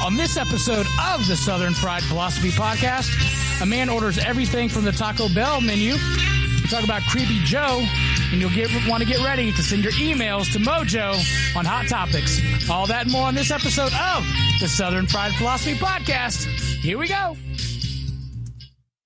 On this episode of the Southern Fried Philosophy Podcast, a man orders everything from the Taco Bell menu. We talk about Creepy Joe, and you'll want to get ready to send your emails to Mojo on Hot Topics. All that and more on this episode of the Southern Fried Philosophy Podcast. Here we go.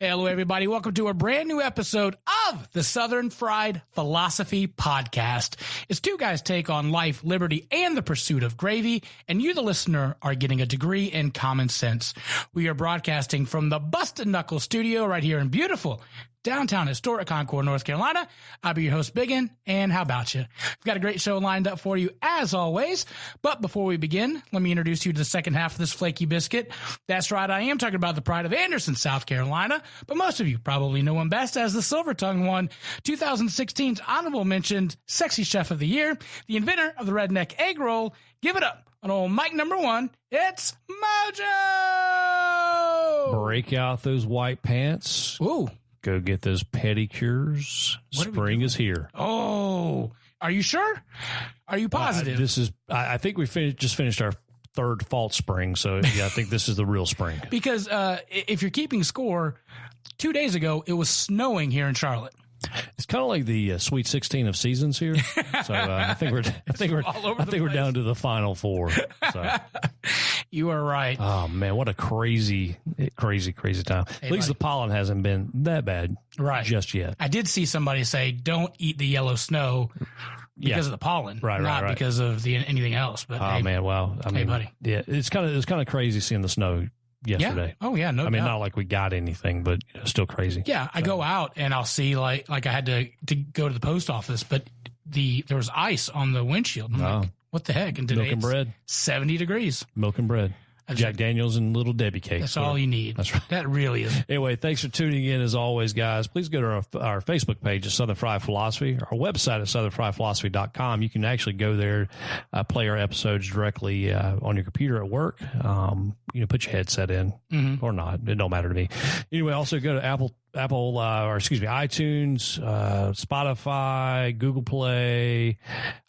Hello, everybody. Welcome to a brand new episode of the Southern Fried Philosophy Podcast. It's two guys' take on life, liberty, and the pursuit of gravy, and you, the listener, are getting a degree in common sense. We are broadcasting from the Busted Knuckles studio right here in beautiful downtown historic Concord, North Carolina. I'll be your host, Biggin, and how about you? We've got a great show lined up for you, as always. But before we begin, let me introduce you to the second half of this flaky biscuit. That's right, I am talking about the pride of Anderson, South Carolina, but most of you probably know him best as the Silver-Tongue one, 2016's honorable mentioned Sexy Chef of the Year, the inventor of the Redneck Egg Roll. Give it up on old mic number one, it's Mojo! Break out those white pants. Ooh. Go get those pedicures. Spring is here. Oh, are you sure? Are you positive? I think we just finished our third false spring. So yeah, I think this is the real spring. Because if you're keeping score, 2 days ago, it was snowing here in Charlotte. It's kind of like the Sweet 16 of seasons here. So I think we're down to the final four. So. You are right. Oh man, what a crazy time. Hey, at least the pollen hasn't been that bad just yet. I did see somebody say, don't eat the yellow snow because of the pollen, not because of anything else. But man, wow. I mean, buddy. Yeah, it's kind of crazy seeing the snow yesterday. Yeah. Oh yeah, no doubt. I mean, not like we got anything, but still crazy. Yeah, so. I go out and I'll see like I had to go to the post office, but there was ice on the windshield. I'm like, what the heck? And today milk and bread, 70 degrees. Milk and bread. Jack Daniels and Little Debbie cakes. That's all you need. That's right. That really is. Anyway, thanks for tuning in as always, guys. Please go to our Facebook page at Southern Fried Philosophy, our website at southernfriedphilosophy.com. You can actually go there, play our episodes directly on your computer at work. Put your headset in or not. It don't matter to me. Anyway, also go to iTunes, Spotify, Google Play,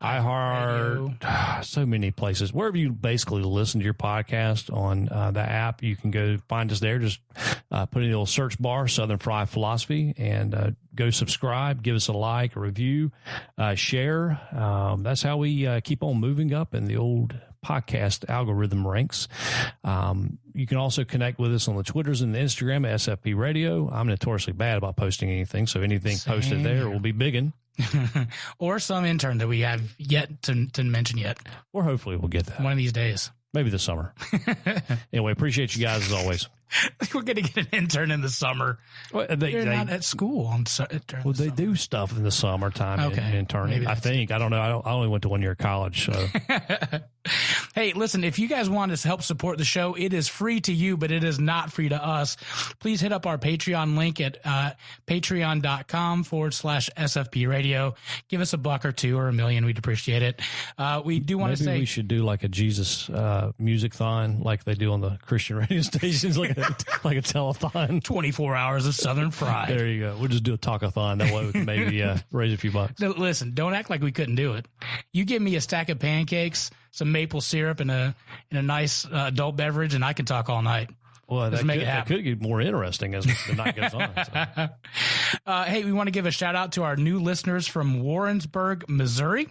iHeart, so many places. Wherever you basically listen to your podcast on the app, you can go find us there. Just put in the little search bar, Southern Fried Philosophy, and go subscribe, give us a like, a review, share. That's how we keep on moving up in the old podcast algorithm ranks. You can also connect with us on the Twitters and the Instagram at SFP Radio. I'm notoriously bad about posting anything, so anything posted there will be biggin. Or some intern that we have yet to mention yet. Or hopefully we'll get that. One of these days. Maybe this summer. Anyway, appreciate you guys as always. We're going to get an intern in the summer. Well, they're not at school during they do stuff in the summertime. Okay. Interning. I think. I don't know. I only went to 1 year of college. So. Hey, listen, if you guys want to help support the show, it is free to you, but it is not free to us. Please hit up our Patreon link at patreon.com/SFP Radio. Give us $1 or $2 or $1 million. We'd appreciate it. We do want to say we should do like a Jesus music-thon like they do on the Christian radio stations, like a telethon. 24 hours of Southern Fried. There you go. We'll just do a talkathon. That way we can maybe raise a few bucks. No, listen, don't act like we couldn't do it. You give me a stack of pancakes, some maple syrup, and a nice adult beverage, and I can talk all night. Well, that could get more interesting as the night goes on. So. Hey, we want to give a shout out to our new listeners from Warrensburg, Missouri,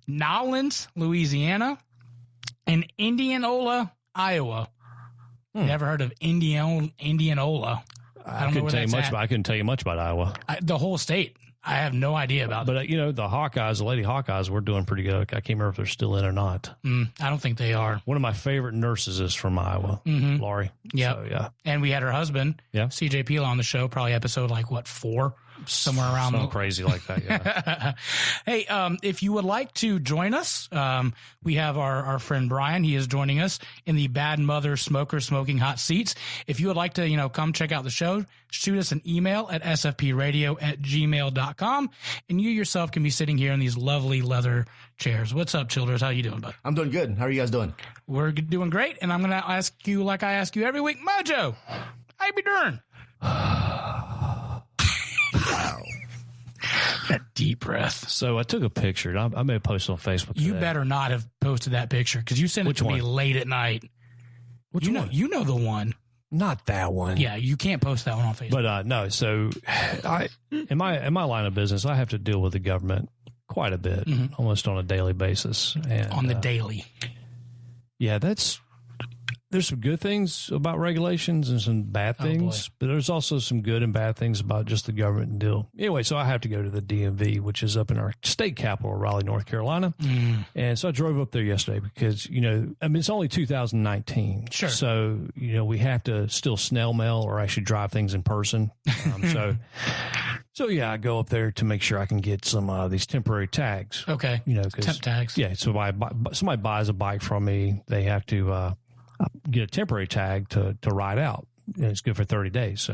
Nowlands, Louisiana, and Indianola, Iowa. Never heard of Indianola. I couldn't tell you much about. I couldn't tell you much about Iowa. The whole state. I have no idea about it. But, the Hawkeyes, the Lady Hawkeyes, we're doing pretty good. I can't remember if they're still in or not. I don't think they are. One of my favorite nurses is from Iowa, Laurie. Yeah. So, yeah. And we had her husband, CJ Peel, on the show, probably episode 4? Somewhere around crazy like that. Yeah. Hey, if you would like to join us, we have our friend Brian. He is joining us in the Bad Mother Smoker Smoking Hot Seats. If you would like to, come check out the show, shoot us an email at sfpradio@gmail.com, and you yourself can be sitting here in these lovely leather chairs. What's up, Childers? How you doing, bud? I'm doing good. How are you guys doing? We're doing great, and I'm going to ask you like I ask you every week, Mojo, how you be doing? Wow. That deep breath. So I took a picture. I may have posted on Facebook today. You better not have posted that picture because you sent it to me late at night. Which one? You know the one. Not that one. Yeah, you can't post that one on Facebook. But no, so in my line of business, I have to deal with the government quite a bit, almost on a daily basis. And, on the daily. Yeah, there's some good things about regulations and some bad things, but there's also some good and bad things about just the government deal. Anyway, so I have to go to the DMV, which is up in our state capital, Raleigh, North Carolina. And so I drove up there yesterday because, it's only 2019. Sure. So, we have to still snail mail or actually drive things in person. So yeah, I go up there to make sure I can get some of these temporary tags. Okay. Temp tags. Yeah. So somebody buys a bike from me, they have to get a temporary tag to ride out. And it's good for 30 days. So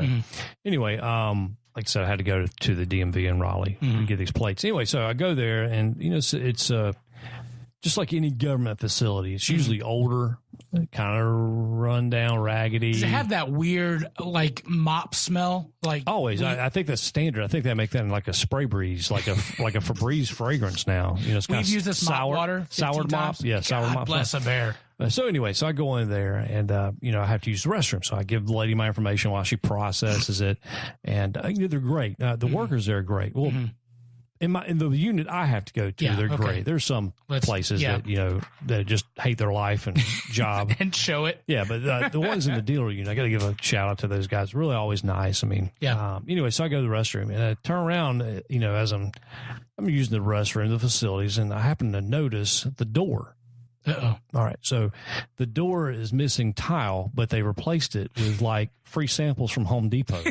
anyway, like I said, I had to go to the DMV in Raleigh to get these plates. Anyway, so I go there, and it's just like any government facility. It's usually older, kind of run down, raggedy. Does it have that weird like mop smell? Like always, I think that's standard. I think they make that in like a spray breeze, like a Febreze fragrance now. It's we've used this mop water, soured mop. Yeah, sour mop. Bless a bear. So anyway, so I go in there and, I have to use the restroom. So I give the lady my information while she processes it. And, they're great. The workers there are great. Well, in the unit I have to go to, they're great. There's some places that, that just hate their life and job. And show it. Yeah, but the ones in the dealer unit, I got to give a shout out to those guys. Really always nice. I mean, anyway, so I go to the restroom and I turn around, as I'm using the restroom, the facilities, and I happen to notice the door. Uh-oh. All right. So the door is missing tile, but they replaced it with like free samples from Home Depot.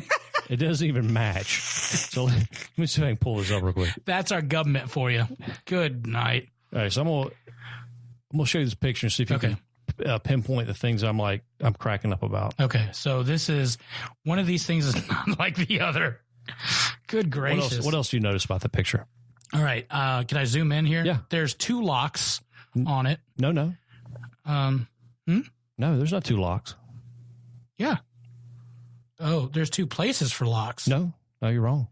It doesn't even match. So let me see if I can pull this up real quick. That's our government for you. Good night. All right. So I'm gonna show you this picture and see if you can pinpoint the things I'm cracking up about. Okay. So this is one of these things is not like the other. Good gracious. What else do you notice about the picture? All right. Can I zoom in here? Yeah. There's 2 locks on it. No. No, there's not 2 locks. Yeah. Oh, there's 2 places for locks. No, you're wrong.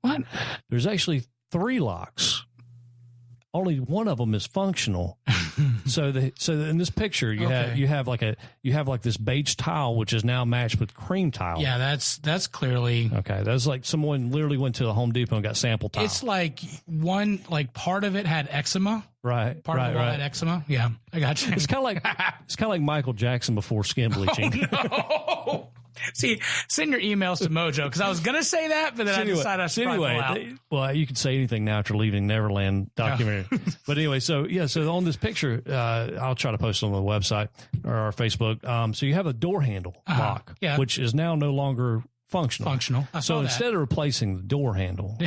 What? There's actually 3 locks. Only one of them is functional. So in this picture you have like this beige tile which is now matched with cream tile. Yeah, that's clearly okay. That's like someone literally went to the Home Depot and got sample tile. It's like part of it had eczema. Right. Part of it had eczema. Yeah, I got you. It's kind of like Michael Jackson before skin bleaching. Oh, no. See, send your emails to Mojo because I was going to say that, but then I decided I should pull out. Well, you can say anything now after leaving Neverland documentary. But anyway, so on this picture, I'll try to post it on the website or our Facebook. So you have a door handle lock, which is now no longer functional. So instead of replacing the door handle,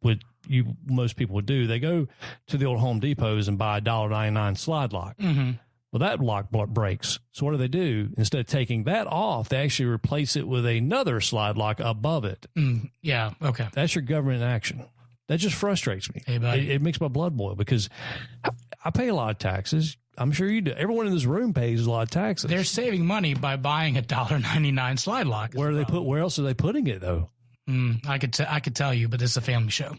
what most people would do, they go to the old Home Depots and buy a $1.99 slide lock. Mm-hmm. Well, that lock breaks. So what do? Instead of taking that off, they actually replace it with another slide lock above it. Yeah, okay. That's your government action. That just frustrates me. Hey, buddy. It makes my blood boil because I pay a lot of taxes. I'm sure you do. Everyone in this room pays a lot of taxes. They're saving money by buying a $1.99 slide lock. Where else are they putting it, though? I could tell you, but it's a family show.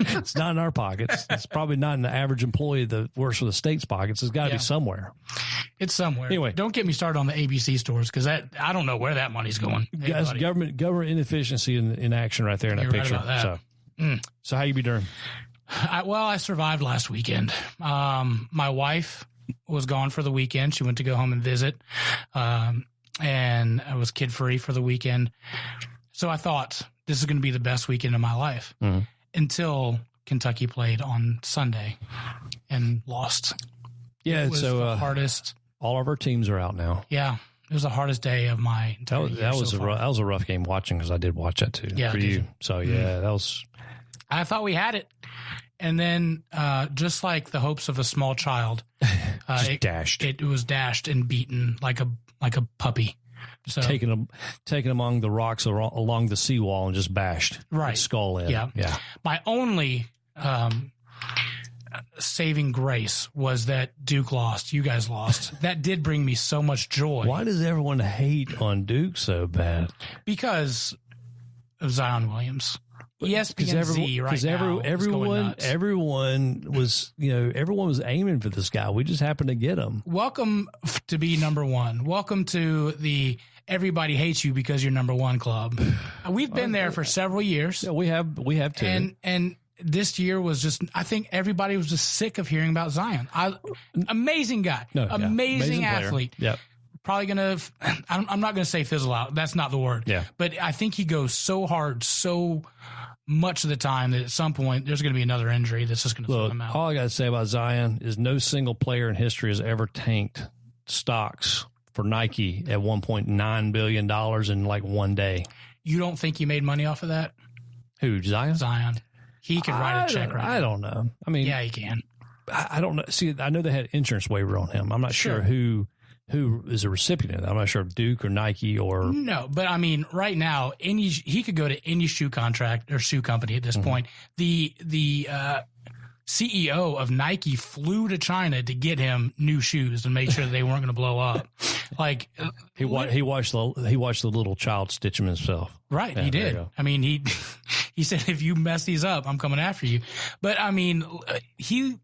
It's not in our pockets. It's probably not in the average employee that works for the state's pockets. It's got to be somewhere. It's somewhere. Anyway, don't get me started on the ABC stores because I don't know where that money's going. That's government inefficiency in action right there in that picture. Right about that. So how you be doing? I survived last weekend. My wife was gone for the weekend. She went to go home and visit, and I was kid free for the weekend. So I thought this is going to be the best weekend of my life. Mm-hmm. Until Kentucky played on Sunday and lost. Yeah, it was the hardest. All of our teams are out now. Yeah, it was the hardest day of my entire year. That was a rough game watching because I did watch that too. Yeah, for you. So that was. I thought we had it, and then just like the hopes of a small child, it was dashed and beaten like a puppy. So, taken among the rocks along the seawall and just bashed skull in. Yeah. My only saving grace was that Duke lost. You guys lost. That did bring me so much joy. Why does everyone hate on Duke so bad? Because of Zion Williams. ESPN right now everyone was, everyone was aiming for this guy. We just happened to get him. Welcome to be number one. Welcome to the everybody hates you because you're number one club. We've been there for several years. Yeah, we have too. And this year was just, I think everybody was just sick of hearing about Zion. Amazing guy, amazing athlete. Yep. Probably going to, I'm not going to say fizzle out. That's not the word. Yeah. But I think he goes so hard, so much of the time that at some point there's going to be another injury that's just going to throw him out. All I got to say about Zion is no single player in history has ever tanked stocks for Nike at $1.9 billion in like one day. You don't think he made money off of that? Who, Zion? Zion. He could write a check right now. I don't know. I mean, yeah, he can. I don't know. See, I know they had insurance waiver on him. I'm not sure who is a recipient. I'm not sure if Duke or Nike or no, but I mean, right now, he could go to any shoe contract or shoe company at this point. The CEO of Nike flew to China to get him new shoes and make sure they weren't going to blow up. Like he watched the little child stitch him himself. Right, yeah, he did. I mean, he said, if you mess these up, I'm coming after you. But I mean, he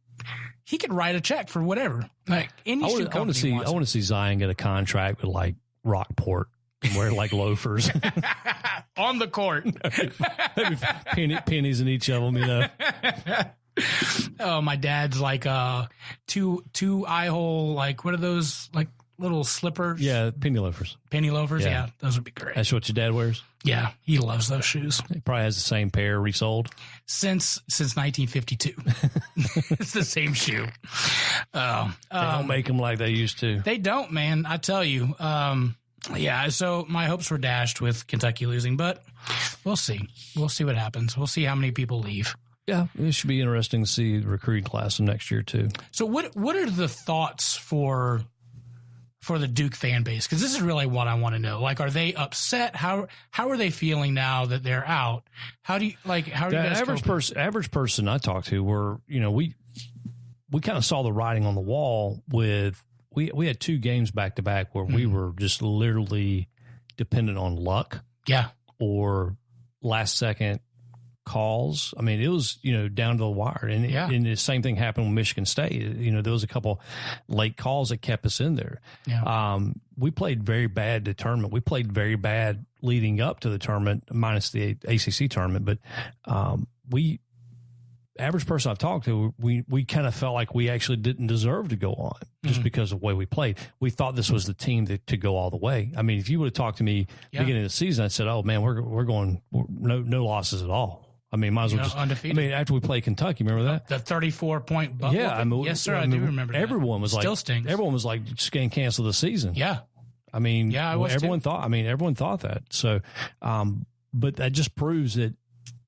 could write a check for whatever. Like any shoe company. I want to see Zion get a contract with like Rockport and wear like loafers on the court. Maybe pennies in each of them, Oh, my dad's like two eye hole, like what are those, like little slippers? Yeah, penny loafers. Penny loafers, yeah, those would be great. That's what your dad wears? Yeah, he loves those shoes. He probably has the same pair resold. Since 1952. It's the same shoe. They don't make them like they used to. They don't, man. I tell you. Yeah, so my hopes were dashed with Kentucky losing, but we'll see. We'll see what happens. We'll see how many people leave. Yeah, it should be interesting to see the recruiting class of next year, too. So what are the thoughts for the Duke fan base? Because this is really what I want to know. Like, are they upset? How are they feeling now that they're out? How do you guys average person I talked to were, we kind of saw the writing on the wall with we had two games back to back where we were just literally dependent on luck. Yeah. Or last second calls. I mean, it was, down to the wire. And the same thing happened with Michigan State. There was a couple late calls that kept us in there. Yeah. We played very bad the tournament. We played very bad leading up to the tournament, minus the ACC tournament. But average person I've talked to, we kind of felt like we actually didn't deserve to go on just because of the way we played. We thought this was the team to go all the way. I mean, if you would have talked to me beginning of the season, I said, "Oh man, we're going no losses at all." I mean, might as well just undefeated. I mean, after we played Kentucky, remember that? The 34-point bubble. Yeah, yes, sir, I do remember that. Everyone was Still stings. Everyone was like, just going to cancel the season. Yeah. I mean, everyone too. Everyone thought that. So, but that just proves that,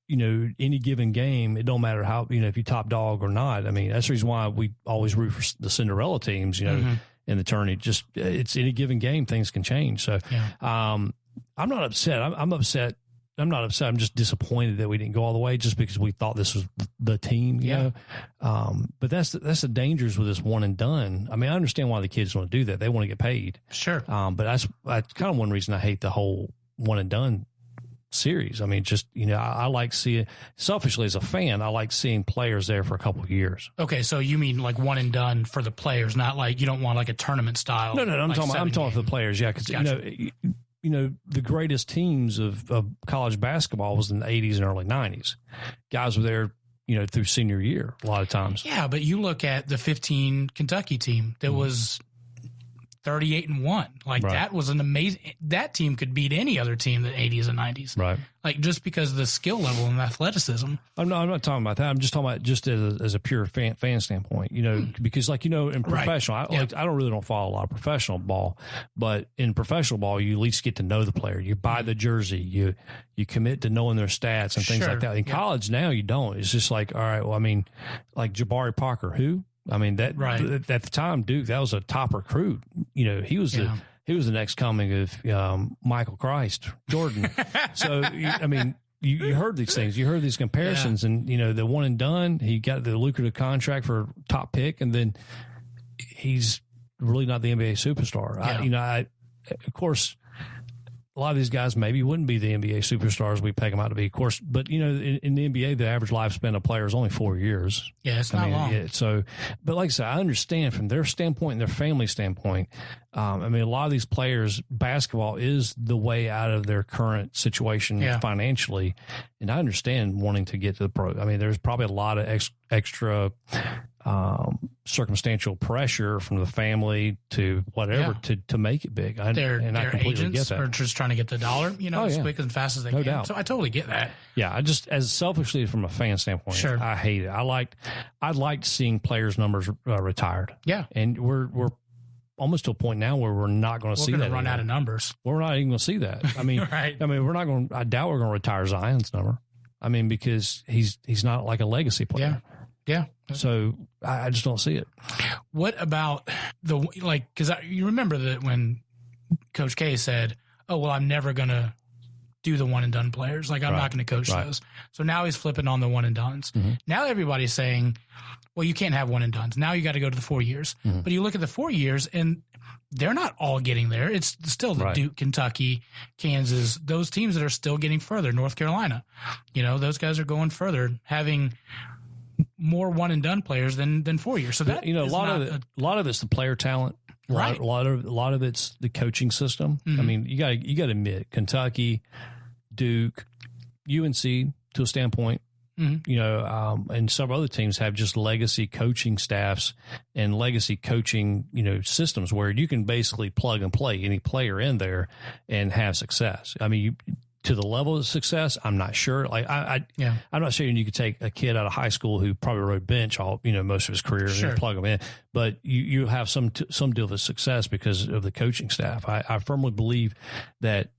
any given game, it don't matter how, if you top dog or not. I mean, that's the reason why we always root for the Cinderella teams, in the tourney. Just, it's any given game, things can change. So, I'm not upset. I'm upset. I'm not upset. I'm just disappointed that we didn't go all the way just because we thought this was the team, you know. But that's the dangers with this one and done. I mean, I understand why the kids want to do that. They want to get paid. Sure. But that's kind of one reason I hate the whole one and done series. I mean, just, I like seeing, selfishly as a fan, I like seeing players there for a couple of years. Okay. So you mean like one and done for the players, not like you don't want like a tournament style. No. I'm talking for the players. Yeah. Cause gotcha. The greatest teams of college basketball was in the 80s and early 90s. Guys were there, through senior year a lot of times. Yeah, but you look at the 15 Kentucky team that was 38-1. Like that was an amazing. That team could beat any other team in the 80s and 90s. Right. Like just because of the skill level and athleticism. I'm not talking about that. I'm just talking about just as a pure fan standpoint. Because in professional, I don't follow a lot of professional ball, but in professional ball, you at least get to know the player. You buy the jersey. You commit to knowing their stats and things like that. In college now, you don't. It's just like, all right, well, I mean, like Jabari Parker, who? I mean, at the time, Duke, that was a top recruit. He was the next coming of Michael Christ, Jordan. So, I mean, you heard these things. You heard these comparisons. And, the one and done, he got the lucrative contract for top pick, and then he's really not the NBA superstar. Yeah. Of course, a lot of these guys maybe wouldn't be the NBA superstars we peg them out to be, of course. But, you know, in the NBA, the average lifespan of players is only 4 years. Yeah, it's not long. Yeah, so, but like I said, I understand from their standpoint and their family standpoint. I mean, a lot of these players, basketball is the way out of their current situation financially. And I understand wanting to get to the pro. I mean, there's probably a lot of extra circumstantial pressure from the family to whatever to make it big. Their agents are just trying to get the dollar, you know, as quick and fast as they can. Doubt. So I totally get that. Yeah, I just, as selfishly from a fan standpoint, I hate it. I liked seeing players' numbers retired. Yeah, and we're almost to a point now where we're not going to see that. We're going to run out of numbers. We're not even going to see that. I mean, right. I mean, we're not going. I doubt we're going to retire Zion's number. I mean, because he's not like a legacy player. Yeah. So I just don't see it. What about because you remember that when Coach K said, "Oh well, I'm never going to do the one and done players. Like I'm not going to coach those." So now he's flipping on the one and dones. Mm-hmm. Now everybody's saying, "Well, you can't have one and dones. Now you got to go to the 4 years." Mm-hmm. But you look at the 4 years, and they're not all getting there. It's still the Duke, Kentucky, Kansas, those teams that are still getting further. North Carolina, you know, those guys are going further, having more one and done players than 4 years. So that a lot of it's the player talent. A lot of it's the coaching system. Mm-hmm. I mean, you got to admit, Kentucky, Duke, UNC to a standpoint, you know, and several other teams have just legacy coaching staffs and legacy coaching, you know, systems where you can basically plug and play any player in there and have success. I mean, to the level of success, I'm not sure. Like I'm not saying you could take a kid out of high school who probably rode bench most of his career and plug him in, but you have some deal of success because of the coaching staff. I firmly believe that.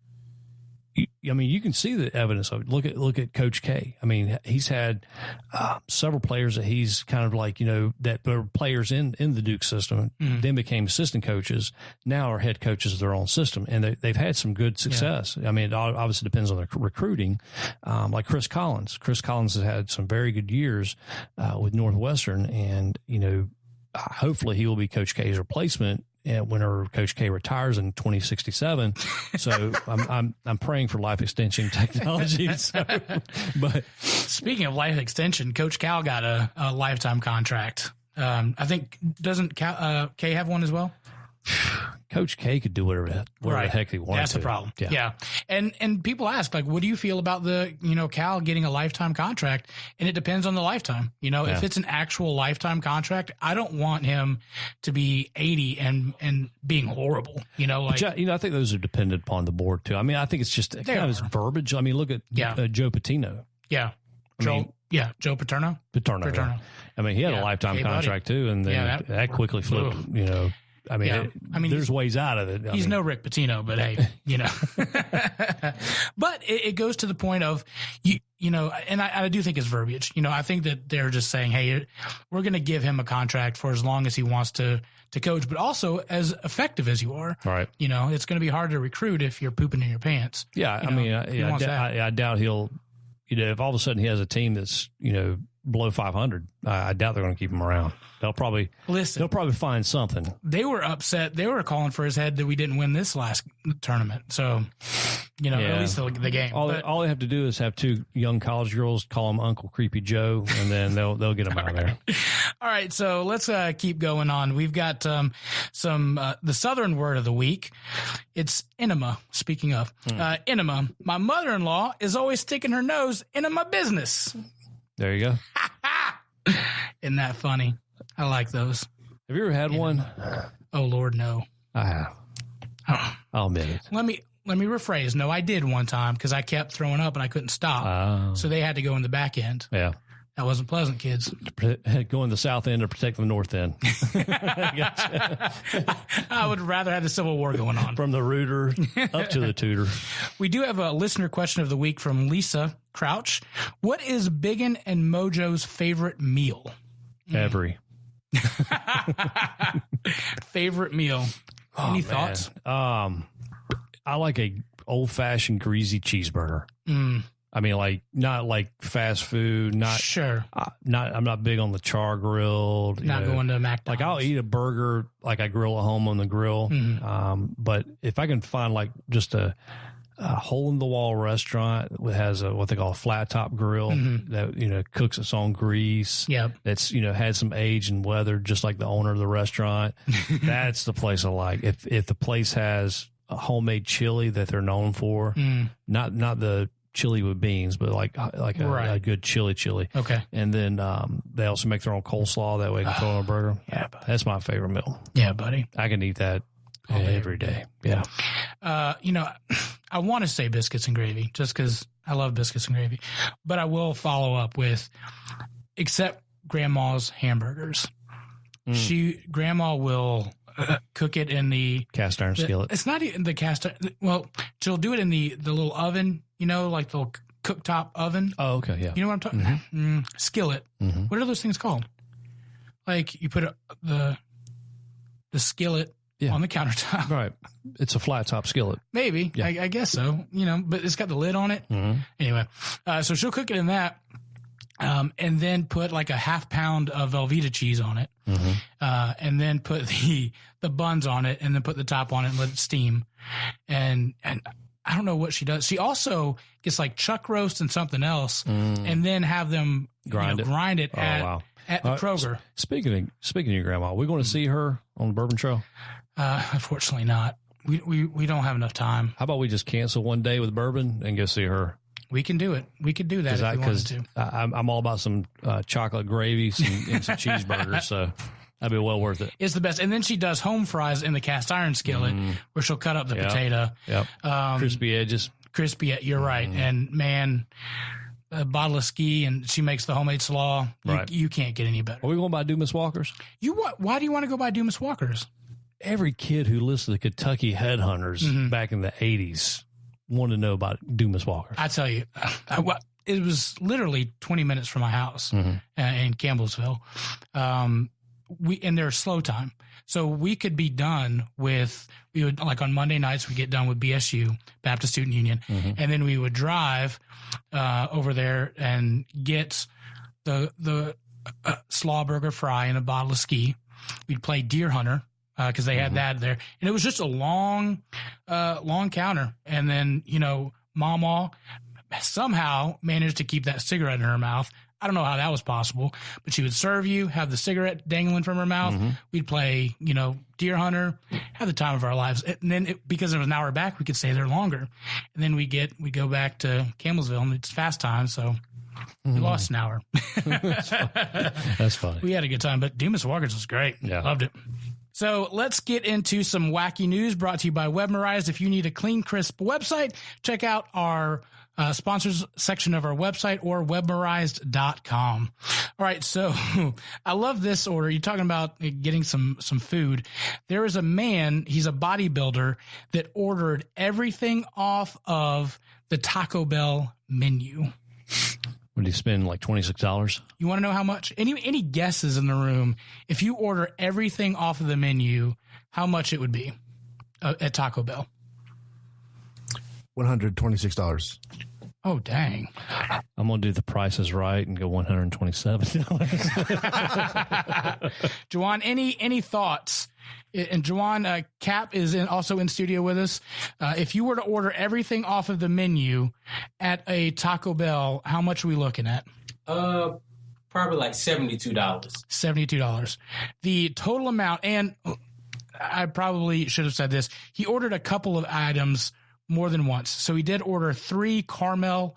I mean, you can see the evidence of it. Look at Coach K. I mean, he's had several players that he's kind of like, you know, that were players in the Duke system, then became assistant coaches, now are head coaches of their own system, and they've had some good success. Yeah. I mean, it obviously depends on their recruiting. Like Chris Collins. Chris Collins has had some very good years with Northwestern, and, you know, hopefully he will be Coach K's replacement whenever Coach K retires in 2067. So I'm praying for life extension technology. But speaking of life extension, Coach Cal got a lifetime contract. I think doesn't K have one as well? Coach K could do whatever the heck he wants. That's the problem. Yeah. And people ask, like, what do you feel about Cal getting a lifetime contract? And it depends on the lifetime. You know, if it's an actual lifetime contract, I don't want him to be 80 and being horrible. You know, like, I think those are dependent upon the board too. I mean, I think it's just kind of his verbiage. I mean, look at Joe Patino. Yeah. Joe Paterno. Paterno. Yeah. I mean, he had a lifetime contract too, and then that quickly flipped. You know. I mean, there's ways out of it. He's no Rick Pitino, but hey, you know. But it goes to the point of, you know, and I do think it's verbiage. You know, I think that they're just saying, hey, we're going to give him a contract for as long as he wants to coach, but also as effective as you are. Right. You know, it's going to be hard to recruit if you're pooping in your pants. Yeah. I mean, I doubt he'll, you know, if all of a sudden he has a team that's, you know, below 500, I doubt they're going to keep him around. They'll probably find something. They were upset. They were calling for his head that we didn't win this last tournament. So, you know, at least the game. All they have to do is have two young college girls call him Uncle Creepy Joe, and then they'll get him out of there. All right, so let's keep going on. We've got the Southern word of the week. It's enema. Speaking of enema, my mother-in-law is always sticking her nose into my business. There you go. Isn't that funny? I like those. Have you ever had one? Oh, Lord, no. I have. I'll admit it. Let me rephrase. No, I did one time because I kept throwing up and I couldn't stop. So they had to go in the back end. Yeah. That wasn't pleasant, kids. Go in the south end to protect the north end. I would rather have the Civil War going on. From the rooter up to the tutor. We do have a listener question of the week from Lisa Crouch. What is Biggin and Mojo's favorite meal? Every. Favorite meal. Any thoughts? I like a old-fashioned greasy cheeseburger. I mean, like, not like fast food, not sure. I'm not big on the char grilled. Not going to McDonald's. Like, I'll eat a burger like I grill at home on the grill. Mm-hmm. But if I can find like just a hole in the wall restaurant that has what they call a flat top grill that cooks its own grease. Yep. That's had some age and weather, just like the owner of the restaurant. That's the place I like. If the place has a homemade chili that they're known for, not the chili with beans, but like a good chili. Okay. And then they also make their own coleslaw. That way you can throw on a burger. Yeah, buddy. That's my favorite meal. Yeah, buddy. I can eat that every day. Yeah. I want to say biscuits and gravy just because I love biscuits and gravy, but I will follow up with, except Grandma's hamburgers. Grandma will cook it in the cast iron skillet. It's not even the cast iron. Well, she'll do it in the little oven, like the cooktop oven. Oh, okay. Yeah. You know what I'm talking about? Skillet. What are those things called? Like you put the skillet on the countertop. Right. It's a flat top skillet. Maybe. Yeah. I guess so. But it's got the lid on it. Anyway, so she'll cook it in that. And then put like a half pound of Velveeta cheese on it. And then put the buns on it and then put the top on it and let it steam. And I don't know what she does. She also gets like chuck roast and something else and then have them grind it at the Kroger. Speaking of your grandma, we going to see her on the Bourbon Trail? Unfortunately not. We don't have enough time. How about we just cancel one day with bourbon and go see her? We can do it. We could do that if we wanted to. I'm all about some chocolate gravy and some cheeseburgers, so that'd be well worth it. It's the best. And then she does home fries in the cast iron skillet where she'll cut up the potato. Yep. Crispy edges. You're right. And man, a bottle of ski, and she makes the homemade slaw. You can't get any better. Are we going by Dumas Walkers? Why do you want to go by Dumas Walkers? Every kid who listened to Kentucky Headhunters back in the 80s wanted to know about Dumas Walkers. I tell you, it was literally 20 minutes from my house in Campbellsville. And there's slow time. So we could be done like on Monday nights, we get done with BSU, Baptist Student Union. And then we would drive over there and get the slaw burger fry and a bottle of ski. We'd play Deer Hunter. Because they had that there. And it was just a long counter. And then, Mama somehow managed to keep that cigarette in her mouth. I don't know how that was possible, but she would serve you, have the cigarette dangling from her mouth. We'd play, Deer Hunter, have the time of our lives. And then because it was an hour back, we could stay there longer. And then we go back to Campbellsville, and it's fast time. So we lost an hour. That's funny. We had a good time, but Dumas Walkers was great. Yeah. Loved it. So let's get into some wacky news brought to you by Webmerized. If you need a clean, crisp website, check out our sponsors section of our website or webmerized.com. All right. So I love this order. You're talking about getting some food. There is a man, he's a bodybuilder that ordered everything off of the Taco Bell menu. Would he spend like $26? You want to know how much? Any guesses in the room? If you order everything off of the menu, how much it would be at Taco Bell? $126. Oh, dang. I'm going to do the prices right and go $127. Juwan, any thoughts? And Juwan, Cap is also in studio with us. If you were to order everything off of the menu at a Taco Bell, how much are we looking at? Probably like $72. $72. The total amount, and I probably should have said this, he ordered a couple of items more than once. So he did order 3 caramel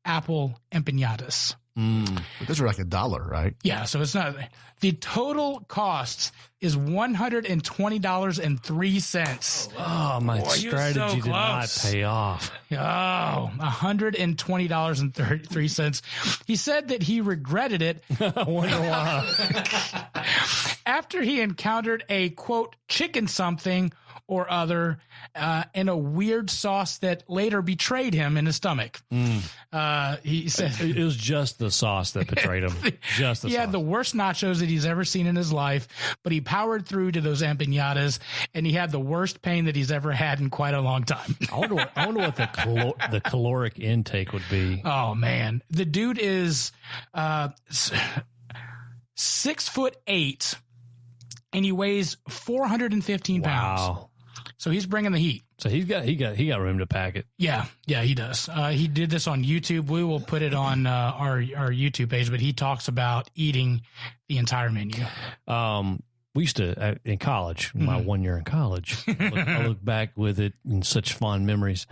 apple empanadas. But those are like $1, right? Yeah, so it's not. The total cost is $120.03. Oh, my strategy did not pay off. Oh, $120.33. He said that he regretted it. I wonder why. After he encountered a, quote, chicken something or other in a weird sauce that later betrayed him in his stomach. He said it was just the sauce that betrayed him. Just the sauce. He had the worst nachos that he's ever seen in his life, but he powered through to those empanadas, and he had the worst pain that he's ever had in quite a long time. I wonder what the caloric intake would be. Oh man, the dude is 6'8", and he weighs 415 pounds. Wow. So he's bringing the heat. So he got room to pack it. Yeah, he does. He did this on YouTube. We will put it on our YouTube page, but he talks about eating the entire menu. We used to, in college, my 1 year in college, I look back with it in such fond memories.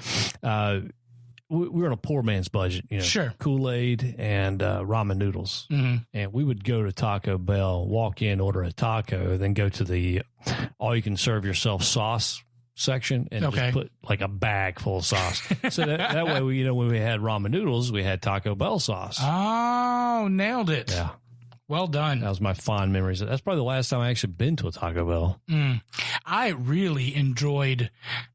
We were on a poor man's budget, Sure. Kool-Aid and ramen noodles. Mm-hmm. And we would go to Taco Bell, walk in, order a taco, then go to the all you can serve yourself sauce section and just put like a bag full of sauce. So that way, when we had ramen noodles, we had Taco Bell sauce. Oh, nailed it. Yeah. Well done. That was my fond memories. That's probably the last time I actually been to a Taco Bell. I really enjoyed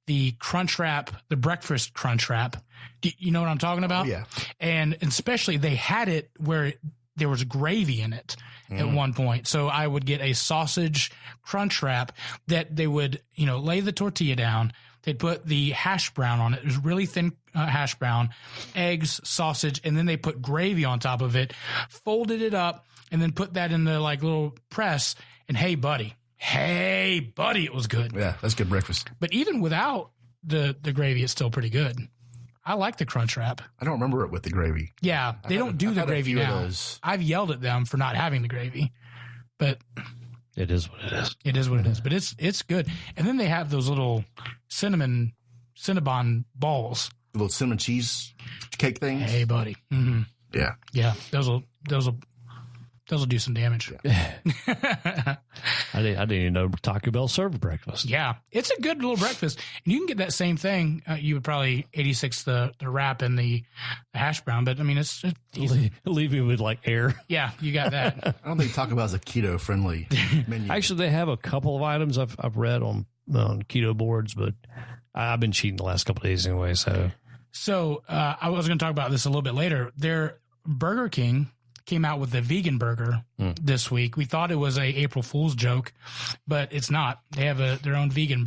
the Crunchwrap, the breakfast Crunchwrap. Do you know what I'm talking about? Yeah. And especially they had it where there was gravy in it at one point. So I would get a sausage Crunchwrap that they would, lay the tortilla down. They'd put the hash brown on it. It was really thin hash brown, eggs, sausage, and then they put gravy on top of it, folded it up, and then put that in the little press. And hey, buddy, it was good. Yeah, that's good breakfast. But even without the gravy, it's still pretty good. I like the Crunchwrap. I don't remember it with the gravy. Yeah, they don't do the gravy now. I've yelled at them for not having the gravy, but it is what it is. It is what it is. But it's good. And then they have those little Cinnabon balls, The little cinnamon cheese cake things. Hey, buddy. Mm-hmm. Yeah. Those will do some damage. Yeah. I didn't even know Taco Bell served breakfast. Yeah, it's a good little breakfast, and you can get that same thing. You would probably 86 the wrap and the hash brown, but I mean it's easy. Leave me with air. Yeah, you got that. I don't think Taco Bell is a keto friendly menu. Actually, they have a couple of items I've read on keto boards, but I've been cheating the last couple of days anyway. So I was going to talk about this a little bit later. Their Burger King came out with a vegan burger this week. We thought it was a April Fool's joke, but it's not. They have their own vegan